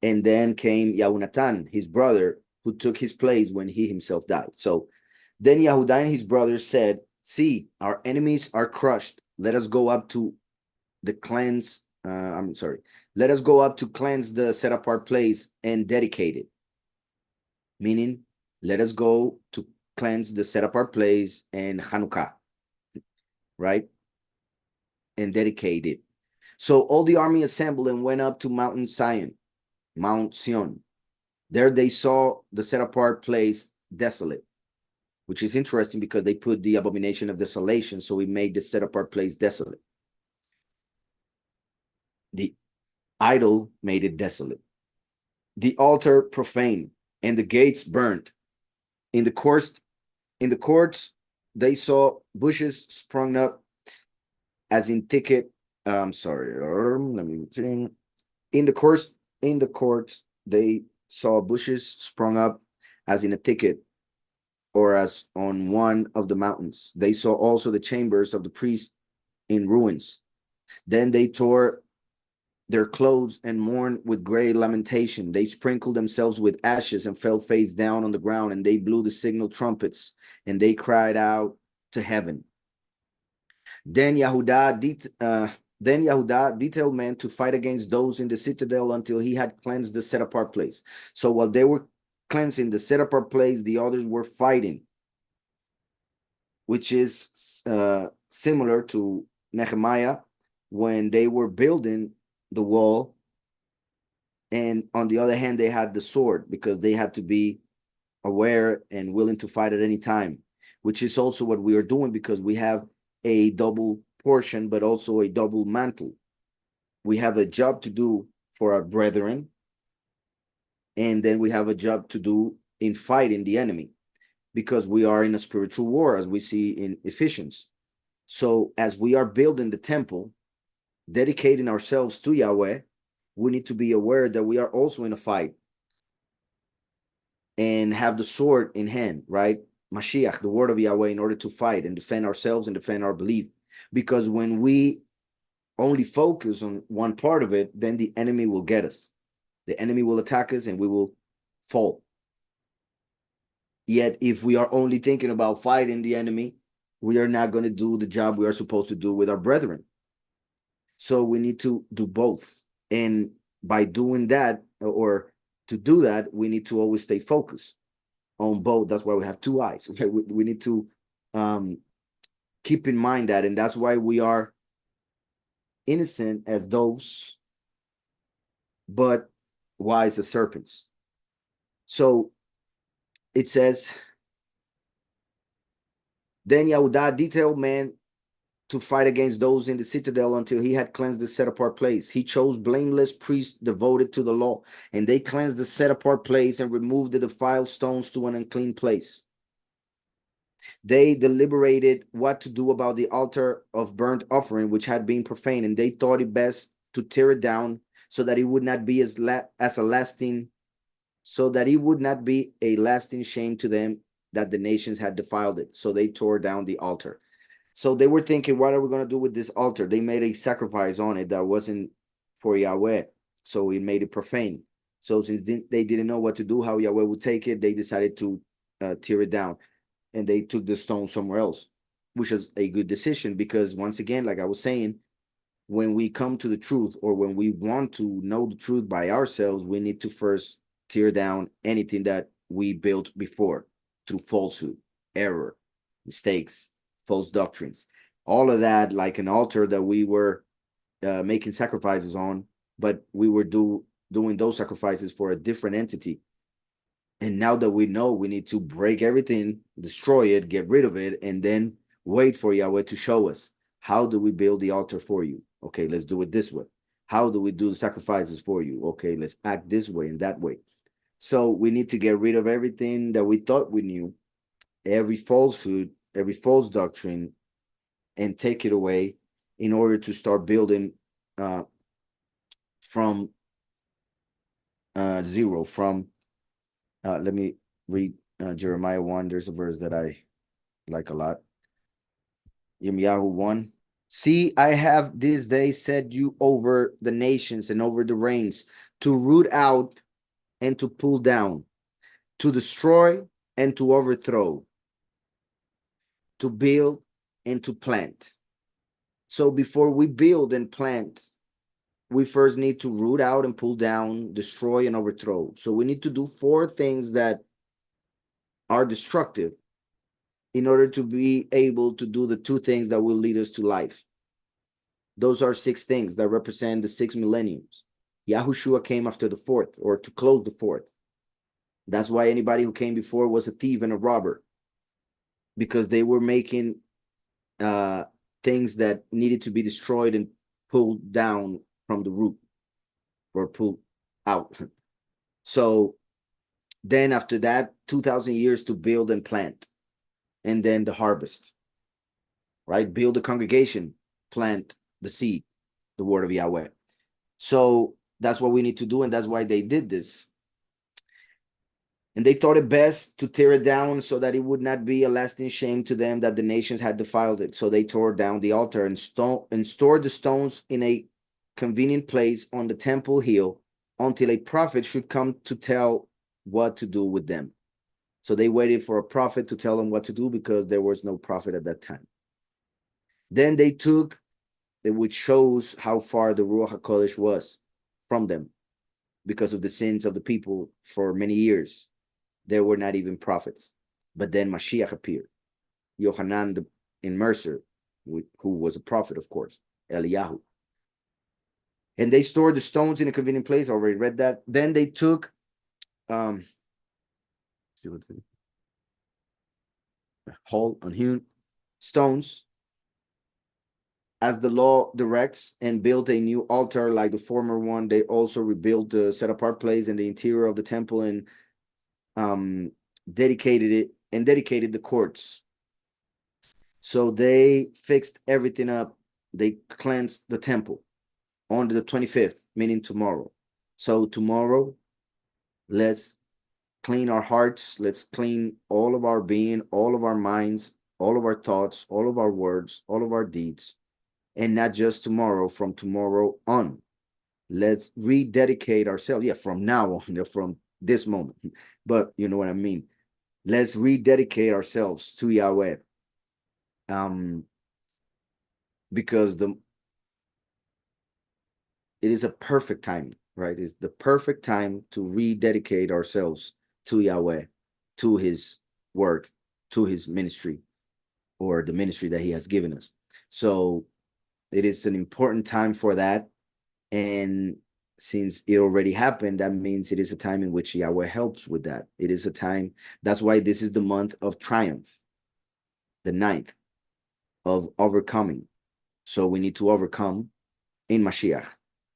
then came Yahunatan, his brother, who took his place when he himself died. So then Yahudah and his brothers said, see, our enemies are crushed. Let us go up to the cleanse. Let us go up to cleanse the set apart place and dedicate it. Meaning, let us go to cleanse the set apart place and Hanukkah, right? And dedicate it. So all the army assembled and went up to Mount Sion. There they saw the set apart place desolate, which is interesting because they put the abomination of desolation, so we made the set apart place desolate. The idol made it desolate. The altar profane, and the gates burnt. In the courts, they saw bushes sprung up as in thicket. Let me see. In the courts, they saw bushes sprung up as in a thicket, or as on one of the mountains. They saw also the chambers of the priests in ruins. Then they tore their clothes and mourned with great lamentation. They sprinkled themselves with ashes and fell face down on the ground, and they blew the signal trumpets, and they cried out to heaven. Then Yahudah detailed men to fight against those in the citadel until he had cleansed the set apart place. So while they were cleansing the set apart place, the others were fighting, which is similar to Nehemiah when they were building the wall. And on the other hand, they had the sword because they had to be aware and willing to fight at any time, which is also what we are doing because we have a double portion, but also a double mantle. We have a job to do for our brethren, and then we have a job to do in fighting the enemy. because we are in a spiritual war, as we see in Ephesians. So as we are building the temple, dedicating ourselves to Yahweh, we need to be aware that we are also in a fight and have the sword in hand, right? Mashiach, the word of Yahweh, in order to fight and defend ourselves and defend our belief. Because when we only focus on one part of it, then the enemy will get us. The enemy will attack us and we will fall. Yet, if we are only thinking about fighting the enemy, we are not going to do the job we are supposed to do with our brethren. So we need to do both. And by doing that, or to do that, we need to always stay focused on both. That's why we have two eyes. Okay? We need to keep in mind that. And that's why we are innocent as doves, but wise as serpents. So it says, then Yahudah detailed man to fight against those in the citadel until he had cleansed the set-apart place. He chose blameless priests devoted to the law, and they cleansed the set-apart place and removed the defiled stones to an unclean place. They deliberated what to do about the altar of burnt offering, which had been profaned, and they thought it best to tear it down so that it would not be so that it would not be a lasting shame to them that the nations had defiled it. So they tore down the altar. So they were thinking, what are we going to do with this altar? They made a sacrifice on it that wasn't for Yahweh. So it made it profane. So since they didn't know what to do, how Yahweh would take it, they decided to tear it down. And they took the stone somewhere else, which is a good decision because, once again, like I was saying, when we come to the truth, or when we want to know the truth by ourselves, we need to first tear down anything that we built before through falsehood, error, mistakes, false doctrines, all of that, like an altar that we were making sacrifices on, but we were doing those sacrifices for a different entity. And now that we know, we need to break everything, destroy it, get rid of it, and then wait for Yahweh to show us, how do we build the altar for you? Okay, let's do it this way. How do we do the sacrifices for you? Okay, let's act this way and that way. So we need to get rid of everything that we thought we knew, every falsehood, every false doctrine, and take it away in order to start building from zero. Let me read Jeremiah 1. There's a verse that I like a lot. Yirmiyahu 1. See, I have this day set you over the nations and over the reigns, to root out and to pull down, to destroy and to overthrow, to build and to plant. So before we build and plant, we first need to root out and pull down, destroy and overthrow. So we need to do 4 things that are destructive in order to be able to do the 2 things that will lead us to life. Those are 6 things that represent the 6 millenniums. Yahushua came after the 4th, or to close the 4th. That's why anybody who came before was a thief and a robber, because they were making things that needed to be destroyed and pulled down from the root, or pulled out. So then after that, 2,000 years to build and plant, and then the harvest, right? Build the congregation, plant the seed, the word of Yahweh. So that's what we need to do, and that's why they did this. And they thought it best to tear it down so that it would not be a lasting shame to them that the nations had defiled it. So they tore down the altar and stored the stones in a convenient place on the temple hill until a prophet should come to tell what to do with them. So they waited for a prophet to tell them what to do, because there was no prophet at that time. Then they took, which shows how far the Ruach HaKodesh was from them, because of the sins of the people for many years. There were not even prophets. But then Mashiach appeared. Yohanan in Mercer, who was a prophet, of course, Eliyahu. And they stored the stones in a convenient place. I already read that. Then they took whole unhewn stones, as the law directs, and built a new altar like the former one. They also rebuilt the set apart place and the interior of the temple, and dedicated it and dedicated the courts. So they fixed everything up. They cleansed the temple on the 25th, meaning tomorrow. So tomorrow, let's clean our hearts. Let's clean all of our being, all of our minds, all of our thoughts, all of our words, all of our deeds. And not just tomorrow, from tomorrow on. Let's rededicate ourselves. Yeah, from now on, from this moment. But you know what I mean. Let's rededicate ourselves to Yahweh. Because it is a perfect time, right? It's the perfect time to rededicate ourselves to Yahweh, to his work, to his ministry, or the ministry that he has given us. So it is an important time for that. And since it already happened, that means it is a time in which Yahweh helps with that. It is a time, that's why this is the month of triumph, the 9th of overcoming. So we need to overcome in Mashiach.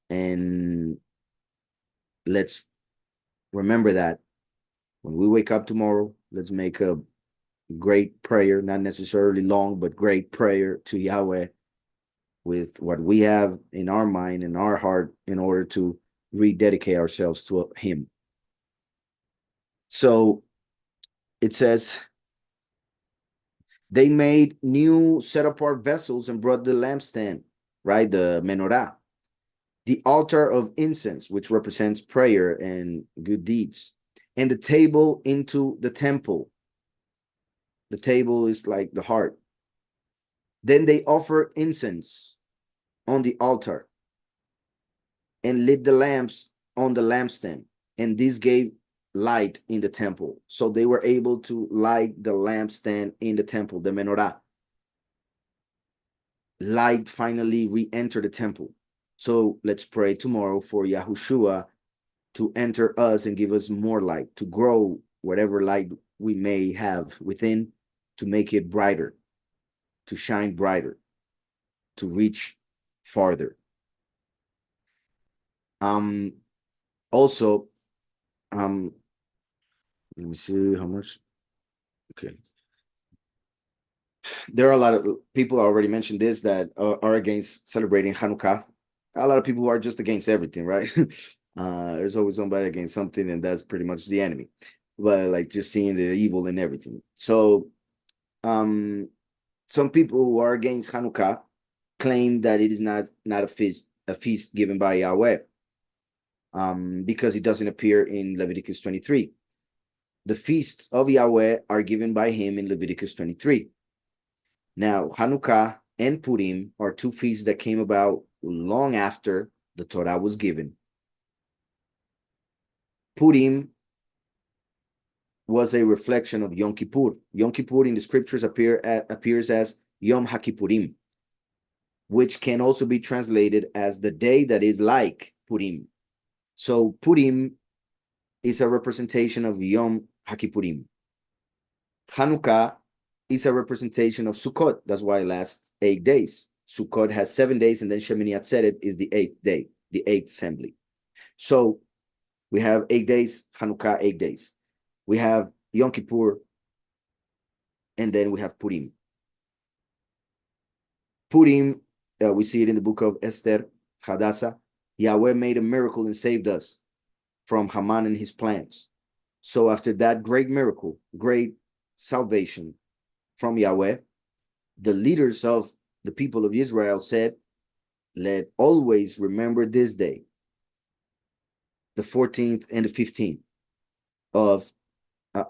And let's remember that when we wake up tomorrow, let's make a great prayer, not necessarily long, but great prayer to Yahweh with what we have in our mind and our heart in order to rededicate ourselves to him. So it says, they made new set apart vessels and brought the lampstand, right? The menorah, the altar of incense, which represents prayer and good deeds, and the table into the temple. The table is like the heart. Then they offer incense on the altar and lit the lamps on the lampstand, and this gave light in the temple. So they were able to light the lampstand in the temple, the menorah. Light finally re-entered the temple. So let's pray tomorrow for Yahushua to enter us and give us more light, to grow whatever light we may have within, to make it brighter, to shine brighter, to reach farther. Also, let me see how much. Okay. There are a lot of people already mentioned this that are against celebrating Hanukkah. A lot of people are just against everything, right? There's always somebody against something, and that's pretty much the enemy. But like just seeing the evil in everything. So, some people who are against Hanukkah claim that it is not a feast given by Yahweh, because it doesn't appear in Leviticus 23. The feasts of Yahweh are given by him in Leviticus 23. Now, Hanukkah and Purim are two feasts that came about long after the Torah was given. Purim was a reflection of Yom Kippur. Yom Kippur in the scriptures appears as Yom HaKippurim, which can also be translated as the day that is like Purim. So Purim is a representation of Yom HaKippurim. Hanukkah is a representation of Sukkot. That's why it lasts 8 days. Sukkot has 7 days, and then Shemini Atzeret is the 8th day, the 8th assembly. So we have 8 days, Hanukkah, 8 days. We have Yom Kippur, and then we have Purim. Purim, we see it in the book of Esther, Hadassah. Yahweh made a miracle and saved us from Haman and his plans. So after that great miracle, great salvation from Yahweh, the leaders of the people of Israel said, let always remember this day, the 14th and the 15th of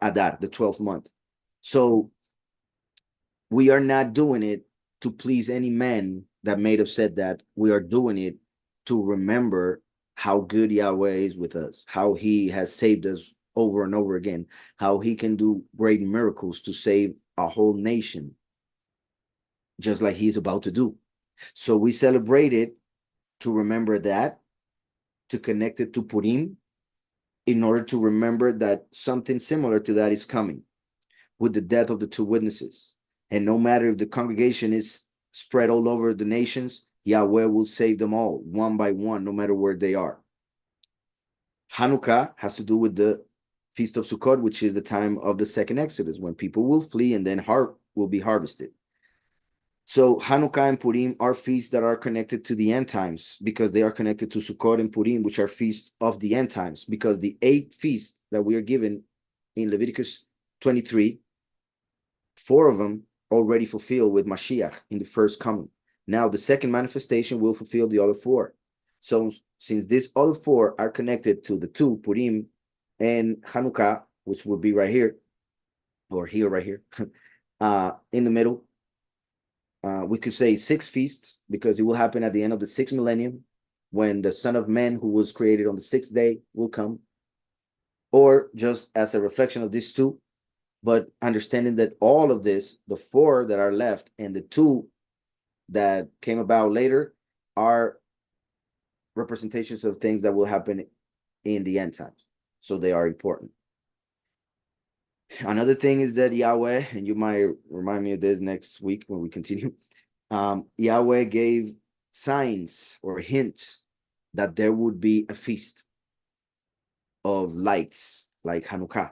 Adar, the 12th month. So we are not doing it to please any man that may have said that. We are doing it to remember how good Yahweh is with us, how he has saved us over and over again, how he can do great miracles to save a whole nation, just like he's about to do. So we celebrate it to remember that, to connect it to Purim, in order to remember that something similar to that is coming with the death of the two witnesses. And no matter if the congregation is spread all over the nations, Yahweh will save them all, one by one, no matter where they are. Hanukkah has to do with the Feast of Sukkot, which is the time of the second Exodus, when people will flee and then will be harvested. So Hanukkah and Purim are feasts that are connected to the end times, because they are connected to Sukkot and Purim, which are feasts of the end times, because the 8 feasts that we are given in Leviticus 23, 4 of them already fulfilled with Mashiach in the first coming. Now the second manifestation will fulfill the other 4. So since these other 4 are connected to the 2, Purim and Hanukkah, which will be right here, or here, right here, in the middle, we could say 6 feasts, because it will happen at the end of the 6th millennium, when the Son of Man, who was created on the 6th day, will come, or just as a reflection of these 2, but understanding that all of this, the 4 that are left and the 2 that came about later, are representations of things that will happen in the end times. So they are important. Another thing is that Yahweh, and you might remind me of this next week when we continue, Yahweh gave signs or hints that there would be a feast of lights like Hanukkah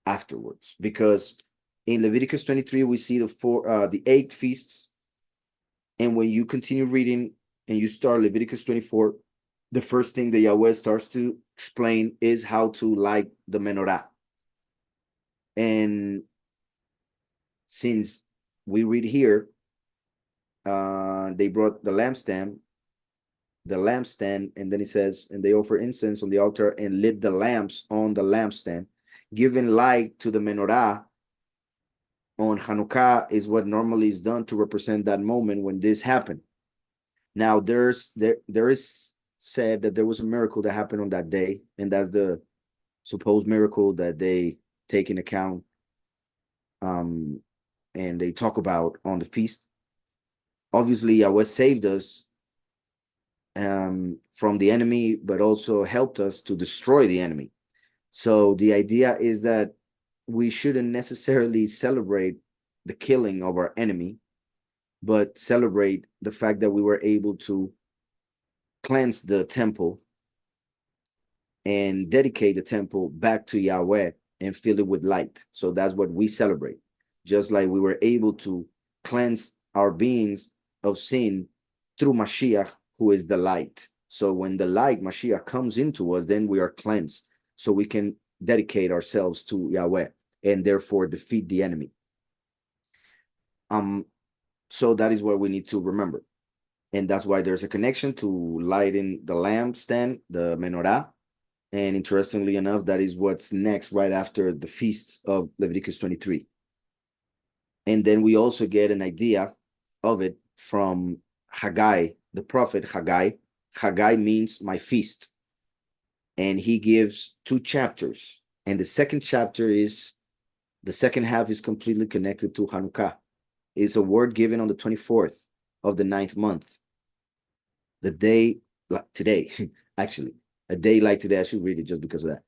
afterwards, because in Leviticus 23 we see the 8 feasts, and when you continue reading and you start Leviticus 24, the first thing that Yahweh starts to explain is how to light the menorah. And since we read here, they brought the lampstand, and then it says, and they offer incense on the altar and lit the lamps on the lampstand, giving light to the menorah on Hanukkah is what normally is done to represent that moment when this happened. Now there is said that there was a miracle that happened on that day, and that's the supposed miracle that they take in account, and they talk about on the feast. Obviously, Yahweh saved us from the enemy, but also helped us to destroy the enemy. So the idea is that we shouldn't necessarily celebrate the killing of our enemy, but celebrate the fact that we were able to cleanse the temple and dedicate the temple back to Yahweh and fill it with light. So that's what we celebrate. Just like we were able to cleanse our beings of sin through Mashiach, who is the light. So when the light, Mashiach, comes into us, then we are cleansed. So we can dedicate ourselves to Yahweh and therefore defeat the enemy. So that is what we need to remember. And that's why there's a connection to lighting the lampstand, the menorah. And interestingly enough, that is what's next right after the feasts of Leviticus 23. And then we also get an idea of it from Haggai, the prophet Haggai. Haggai means my feast. And he gives 2 chapters. And the second chapter is, the second half is completely connected to Hanukkah. It's a word given on the 24th of the 9th month. The day, like today, actually, a day like today. I should read it just because of that.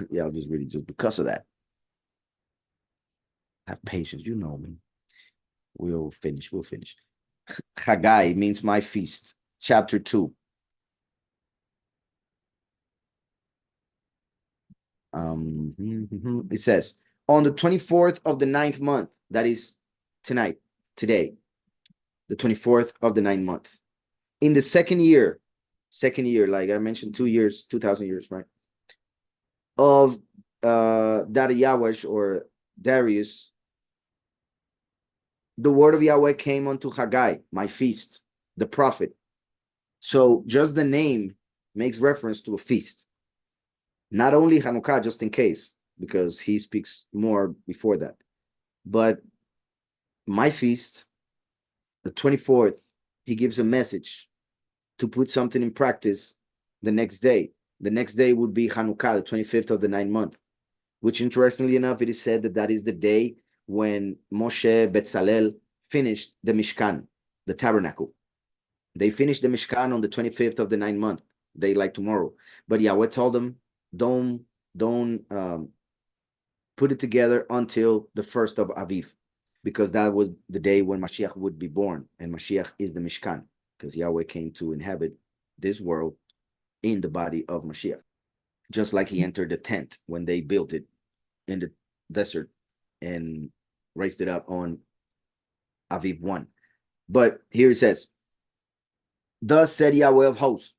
Yeah, I'll just read it just because of that. Have patience, you know me. We'll finish. Haggai means my feast. Chapter 2. It says, on the 24th of the 9th month, that is today, the 24th of the 9th month, in the second year, like I mentioned, 2 years, 2,000 years, right? Of Darius or Darius, the word of Yahweh came unto Haggai, my feast, the prophet. So just the name makes reference to a feast. Not only Hanukkah, just in case, because he speaks more before that. But my feast, the 24th, he gives a message to put something in practice the next day. The next day would be Hanukkah, the 25th of the 9th month, which interestingly enough, it is said that that is the day when Moshe Betzalel finished the Mishkan, the tabernacle. They finished the Mishkan on the 25th of the 9th month, day like tomorrow. But Yahweh told them, don't put it together until the 1st of Aviv, because that was the day when Mashiach would be born, and Mashiach is the Mishkan, because Yahweh came to inhabit this world in the body of Mashiach. just like he entered the tent when they built it in the desert and raised it up on Aviv 1. But here it says, thus said Yahweh of hosts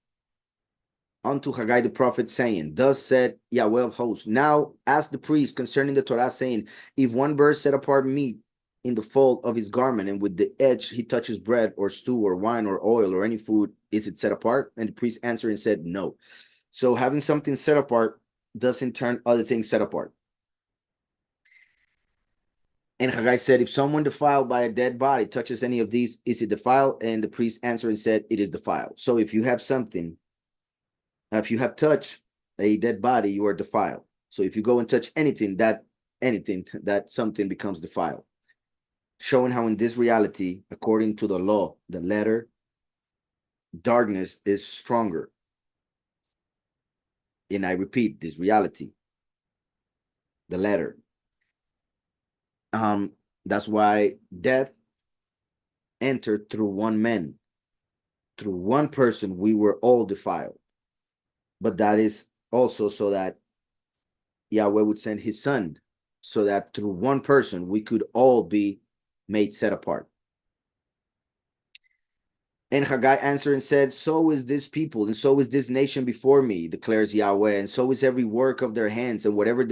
unto Haggai the prophet, saying, thus said Yahweh of hosts, now ask the priest concerning the Torah, saying, if one bird set apart meat in the fold of his garment, and with the edge he touches bread or stew or wine or oil or any food, is it set apart? And the priest answered and said, no. So having something set apart doesn't turn other things set apart. And Haggai said, if someone defiled by a dead body touches any of these, is it defiled? And the priest answered and said, it is defiled. So if you have something, if you have touched a dead body, you are defiled. So if you go and touch anything, that something becomes defiled. Showing how in this reality, according to the law, the letter, darkness is stronger. And I repeat, this reality, the letter. That's why death entered through one man. Through one person, we were all defiled. But that is also so that Yahweh would send his son, so that through one person, we could all be made set apart. And Haggai answered and said, so is this people, and so is this nation before me, declares Yahweh, and so is every work of their hands, and whatever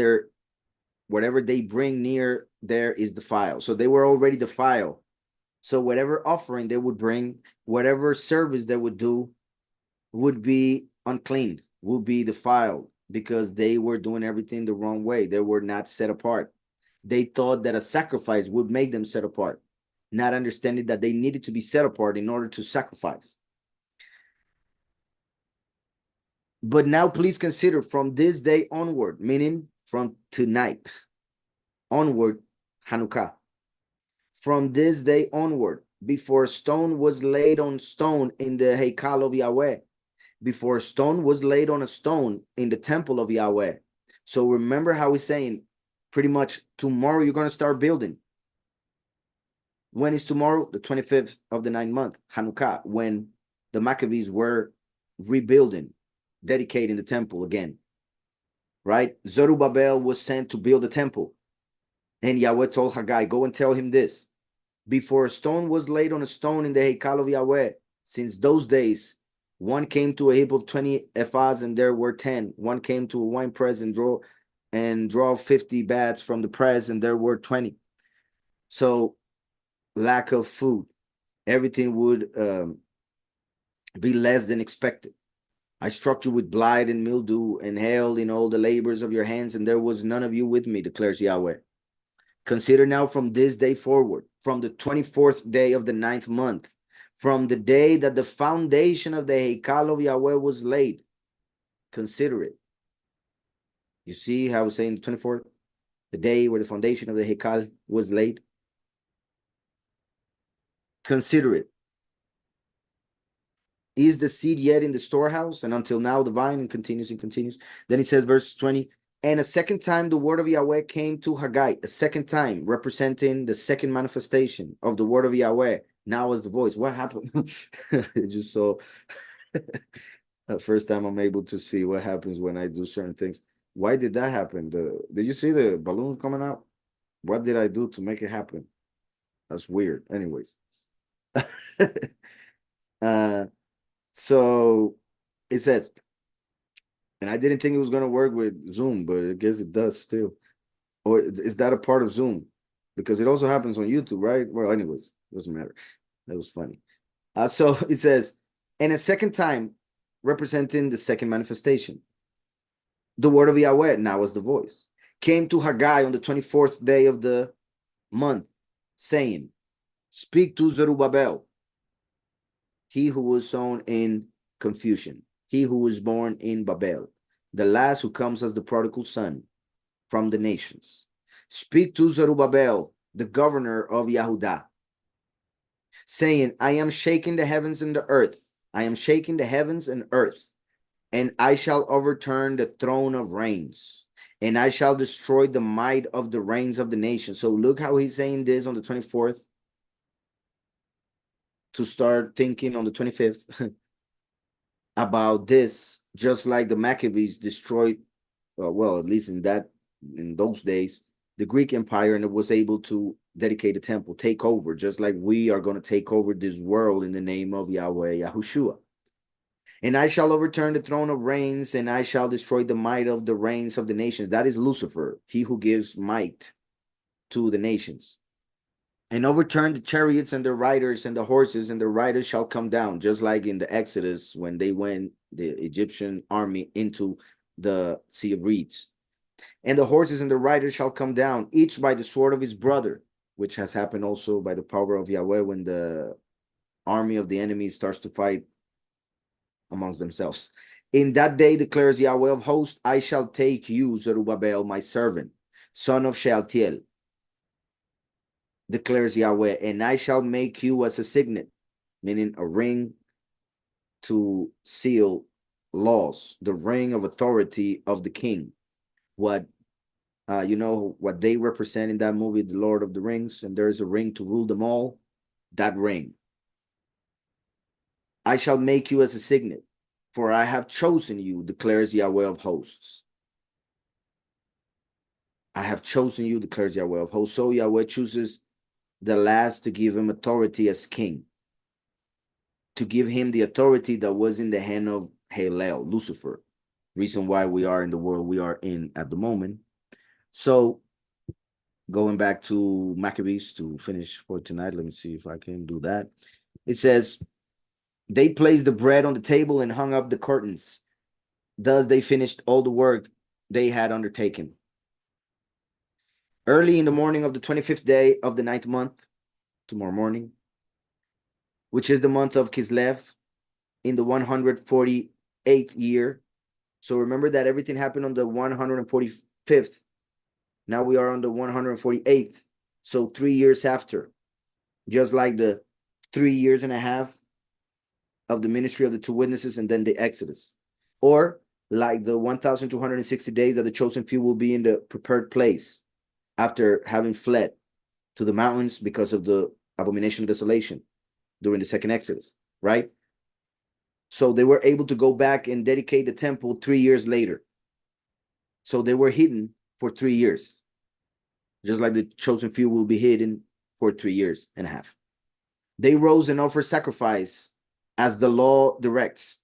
they bring near there is defiled. So they were already defiled. So whatever offering they would bring, whatever service they would do, would be unclean, would be defiled, because they were doing everything the wrong way. They were not set apart. They thought that a sacrifice would make them set apart, not understanding that they needed to be set apart in order to sacrifice. But now please consider from this day onward, meaning from tonight onward, Hanukkah. From this day onward, before stone was laid on stone in the Heikal of Yahweh, before stone was laid on a stone in the temple of Yahweh. So remember how he's saying, pretty much tomorrow you're going to start building. When is tomorrow? The 25th of the 9th month, Hanukkah, when the Maccabees were rebuilding, dedicating the temple again. Right? Zerubbabel was sent to build the temple. And Yahweh told Haggai, go and tell him this. Before a stone was laid on a stone in the Heikal of Yahweh, since those days, one came to a heap of 20 ephahs, and there were 10. One came to a wine press and draw 50 baths from the press, and there were 20. So lack of food, everything would be less than expected. I struck you with blight and mildew and hail in all the labors of your hands, and there was none of you with me, declares Yahweh. Consider now from this day forward, from the 24th day of the 9th month, from the day that the foundation of the Heikal of Yahweh was laid. Consider it. You see how I was saying the 24th, the day where the foundation of the Heikal was laid? Consider it. Is the seed yet in the storehouse? And until now the vine, and continues and continues. Then he says, verse 20, and a second time the word of Yahweh came to Haggai, a second time, representing the second manifestation of the word of Yahweh. Now as the voice. What happened? Just so first time I'm able to see what happens when I do certain things. Why did that happen? Did you see the balloons coming out? What did I do to make it happen? That's weird. Anyways. So it says, and I didn't think it was going to work with Zoom, but I guess it does still. Or is that a part of Zoom? Because it also happens on YouTube, right? Well, anyways, doesn't matter. That was funny. So it says, and a second time, representing the second manifestation, the word of Yahweh, now as the voice, came to Haggai on the 24th day of the month, saying, speak to Zerubbabel, he who was sown in confusion, he who was born in Babel, the last who comes as the prodigal son from the nations. Speak to Zerubbabel, the governor of Yehudah, saying, I am shaking the heavens and the earth. I am shaking the heavens and earth, and I shall overturn the throne of reigns, and I shall destroy the might of the reigns of the nations. So look how he's saying this on the 24th, to start thinking on the 25th about this, just like the Maccabees destroyed well, at least in those days, the Greek Empire, and it was able to dedicate a temple, take over, just like we are going to take over this world in the name of Yahweh Yahushua. And I shall overturn the throne of reigns, and I shall destroy the might of the reigns of the nations. That is Lucifer, he who gives might to the nations. And overturn the chariots and the riders and the horses, and the riders shall come down, just like in the Exodus when they went, the Egyptian army, into the Sea of Reeds. And the horses and the riders shall come down, each by the sword of his brother, which has happened also by the power of Yahweh when the army of the enemy starts to fight amongst themselves. In that day, declares Yahweh of hosts, I shall take you, Zerubbabel, my servant, son of Shealtiel, declares Yahweh, and I shall make you as a signet, meaning a ring to seal laws, the ring of authority of the king. What you know what they represent in that movie, The Lord of the Rings, and there's a ring to rule them all. That ring. I shall make you as a signet, for I have chosen you, declares Yahweh of hosts. I have chosen you, declares Yahweh of hosts. So Yahweh chooses the last to give him authority as king, to give him the authority that was in the hand of Halel, Lucifer. Reason why we are in the world we are in at the moment. So going back to Maccabees to finish for tonight, let me see if I can do that. It says, they placed the bread on the table and hung up the curtains. Thus they finished all the work they had undertaken. Early in the morning of the 25th day of the 9th month, tomorrow morning, which is the month of Kislev, in the 148th year. So remember that everything happened on the 145th. Now we are on the 148th. So 3 years after, just like the 3 years and a half of the ministry of the two witnesses and then the Exodus. Or like the 1,260 days that the chosen few will be in the prepared place after having fled to the mountains because of the abomination of desolation during the second Exodus, right? So they were able to go back and dedicate the temple 3 years later. So they were hidden for 3 years, just like the chosen few will be hidden for 3 years and a half. They rose and offered sacrifice as the law directs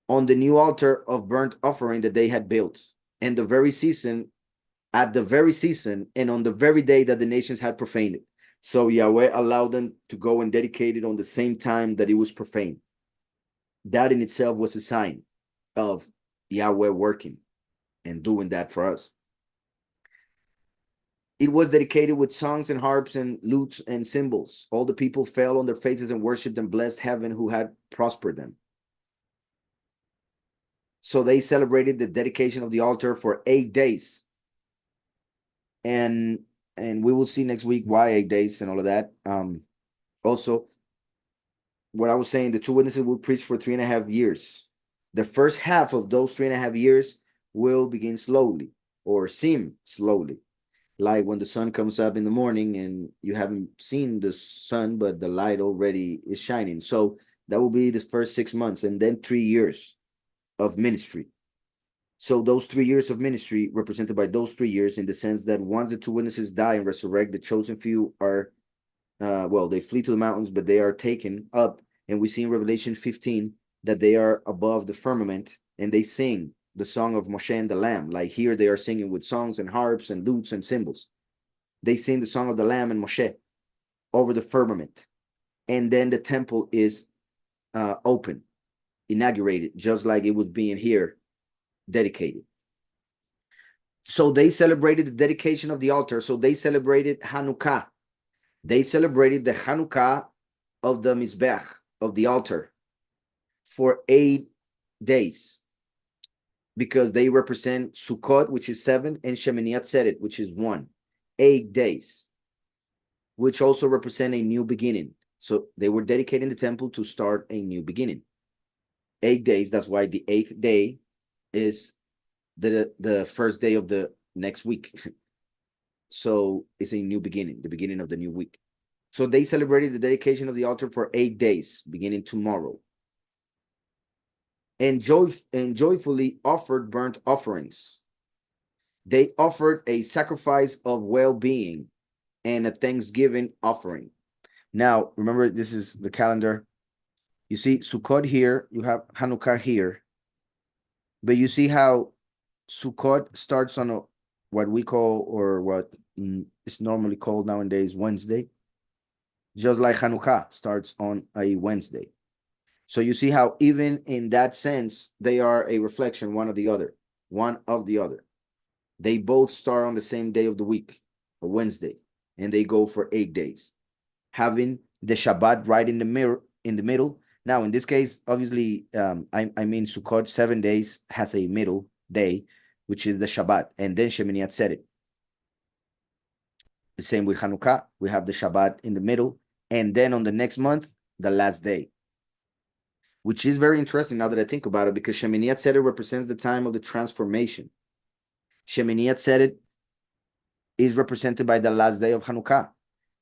on the new altar of burnt offering that they had built, and at the very season, and on the very day that the nations had profaned it. So Yahweh allowed them to go and dedicate it on the same time that it was profaned. That in itself was a sign of Yahweh working and doing that for us. It was dedicated with songs and harps and lutes and cymbals. All the people fell on their faces and worshipped and blessed heaven who had prospered them. So they celebrated the dedication of the altar for 8 days. And we will see next week why 8 days and all of that. Also, what I was saying, the two witnesses will preach for 3.5 years. The first half of those 3.5 years will begin slowly or seem slowly, like when the sun comes up in the morning and you haven't seen the sun, but the light already is shining. So that will be the first 6 months, and then 3 years of ministry. So those 3 years of ministry represented by those 3 years, in the sense that once the two witnesses die and resurrect, the chosen few are, they flee to the mountains, but they are taken up. And we see in Revelation 15 that they are above the firmament and they sing the song of Moshe and the Lamb. Like here, they are singing with songs and harps and lutes and cymbals. They sing the song of the Lamb and Moshe over the firmament. And then the temple is open, inaugurated, just like it was being here dedicated. So they celebrated the dedication of the altar. So they celebrated Hanukkah. They celebrated the Hanukkah of the Mizbech, of the altar, for 8 days, because they represent Sukkot, which is 7, and Shemini Atzeret, which is 1. 8 days, which also represent a new beginning. So they were dedicating the temple to start a new beginning. 8 days, that's why the 8th day is the first day of the next week. So it's a new beginning, the beginning of the new week. So they celebrated the dedication of the altar for 8 days, beginning tomorrow. And joyfully offered burnt offerings. They offered a sacrifice of well-being and a thanksgiving offering. Now, remember, this is the calendar. You see Sukkot here, you have Hanukkah here, but you see how Sukkot starts on what we call, or what is normally called nowadays, Wednesday, just like Hanukkah starts on a Wednesday. So you see how even in that sense, they are a reflection one of the other, one of the other. They both start on the same day of the week, a Wednesday, and they go for 8 days, having the Shabbat right in the middle. Now, in this case, obviously, I mean Sukkot 7 days has a middle day, which is the Shabbat, and then Shemini Atzeret. The same with Hanukkah, we have the Shabbat in the middle, and then on the next month, the last day, which is very interesting now that I think about it, because Shemini Atzeret represents the time of the transformation. Shemini Atzeret is represented by the last day of Hanukkah.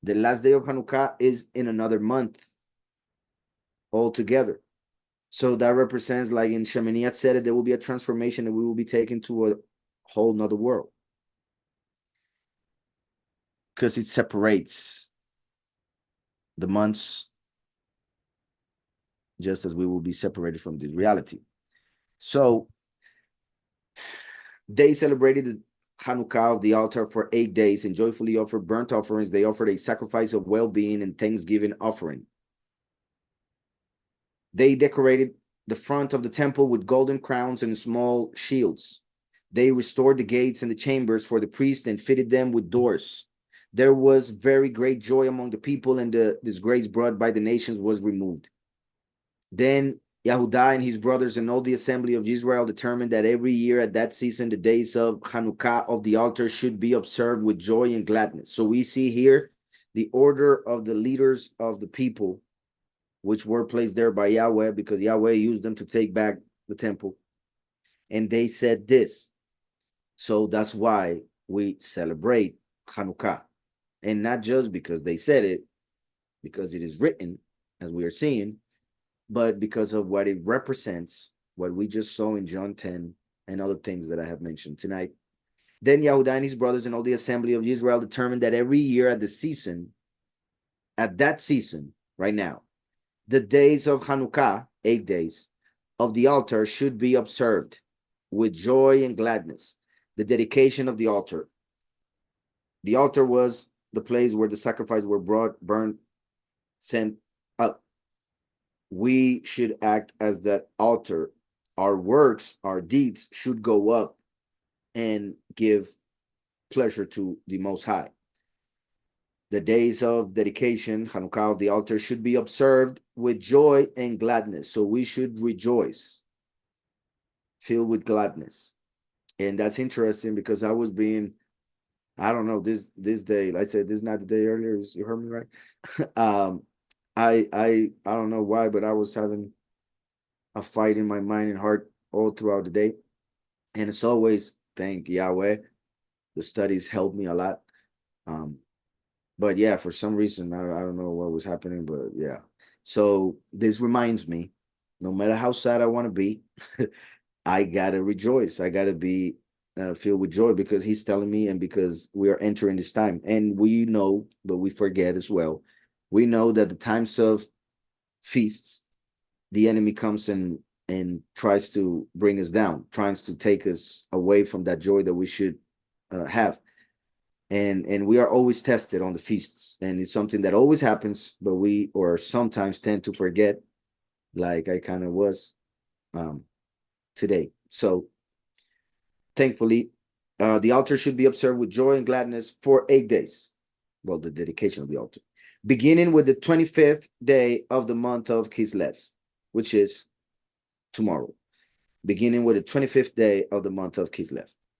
The last day of Hanukkah is in another month altogether. So that represents, like in Shemini Atzeret, there will be a transformation and we will be taken to a whole nother world, because it separates the months, just as we will be separated from this reality. So they celebrated the Hanukkah of the altar for 8 days and joyfully offered burnt offerings. They offered a sacrifice of well-being and thanksgiving offering. They decorated the front of the temple with golden crowns and small shields. They restored the gates and the chambers for the priests and fitted them with doors. There was very great joy among the people, and the disgrace brought by the nations was removed. Then Yehudah and his brothers and all the assembly of Israel determined that every year at that season, the days of Hanukkah of the altar should be observed with joy and gladness. So we see here the order of the leaders of the people, which were placed there by Yahweh, because Yahweh used them to take back the temple. And they said this. So that's why we celebrate Hanukkah. And not just because they said it, because it is written, as we are seeing, but because of what it represents, what we just saw in John 10 and other things that I have mentioned tonight. Then Yehudah and his brothers and all the assembly of Israel determined that every year at that season, right now, the days of Hanukkah, 8 days, of the altar should be observed with joy and gladness. The dedication of the altar. The altar was the place where the sacrifices were brought, burned, sent up. We should act as that altar. Our works, our deeds should go up and give pleasure to the Most High. The days of dedication, Hanukkah of the altar, should be observed with joy and gladness. So we should rejoice, filled with gladness. And that's interesting, because I was being, I don't know, this day, like I said, this is not the day earlier, you heard me right? I don't know why, but I was having a fight in my mind and heart all throughout the day. And it's always, thank Yahweh, the studies helped me a lot. But yeah, for some reason, I don't know what was happening, but yeah. So this reminds me, no matter how sad I want to be, I gotta rejoice. I gotta be filled with joy, because he's telling me, and because we are entering this time. And we know, but we forget as well. We know that the times of feasts, the enemy comes and tries to bring us down, tries to take us away from that joy that we should have. And we are always tested on the feasts, and it's something that always happens, but we or sometimes tend to forget, like I kind of was today. So thankfully, the altar should be observed with joy and gladness for 8 days. Well, the dedication of the altar, beginning with the 25th day of the month of Kislev, which is tomorrow. Beginning with the 25th day of the month of Kislev.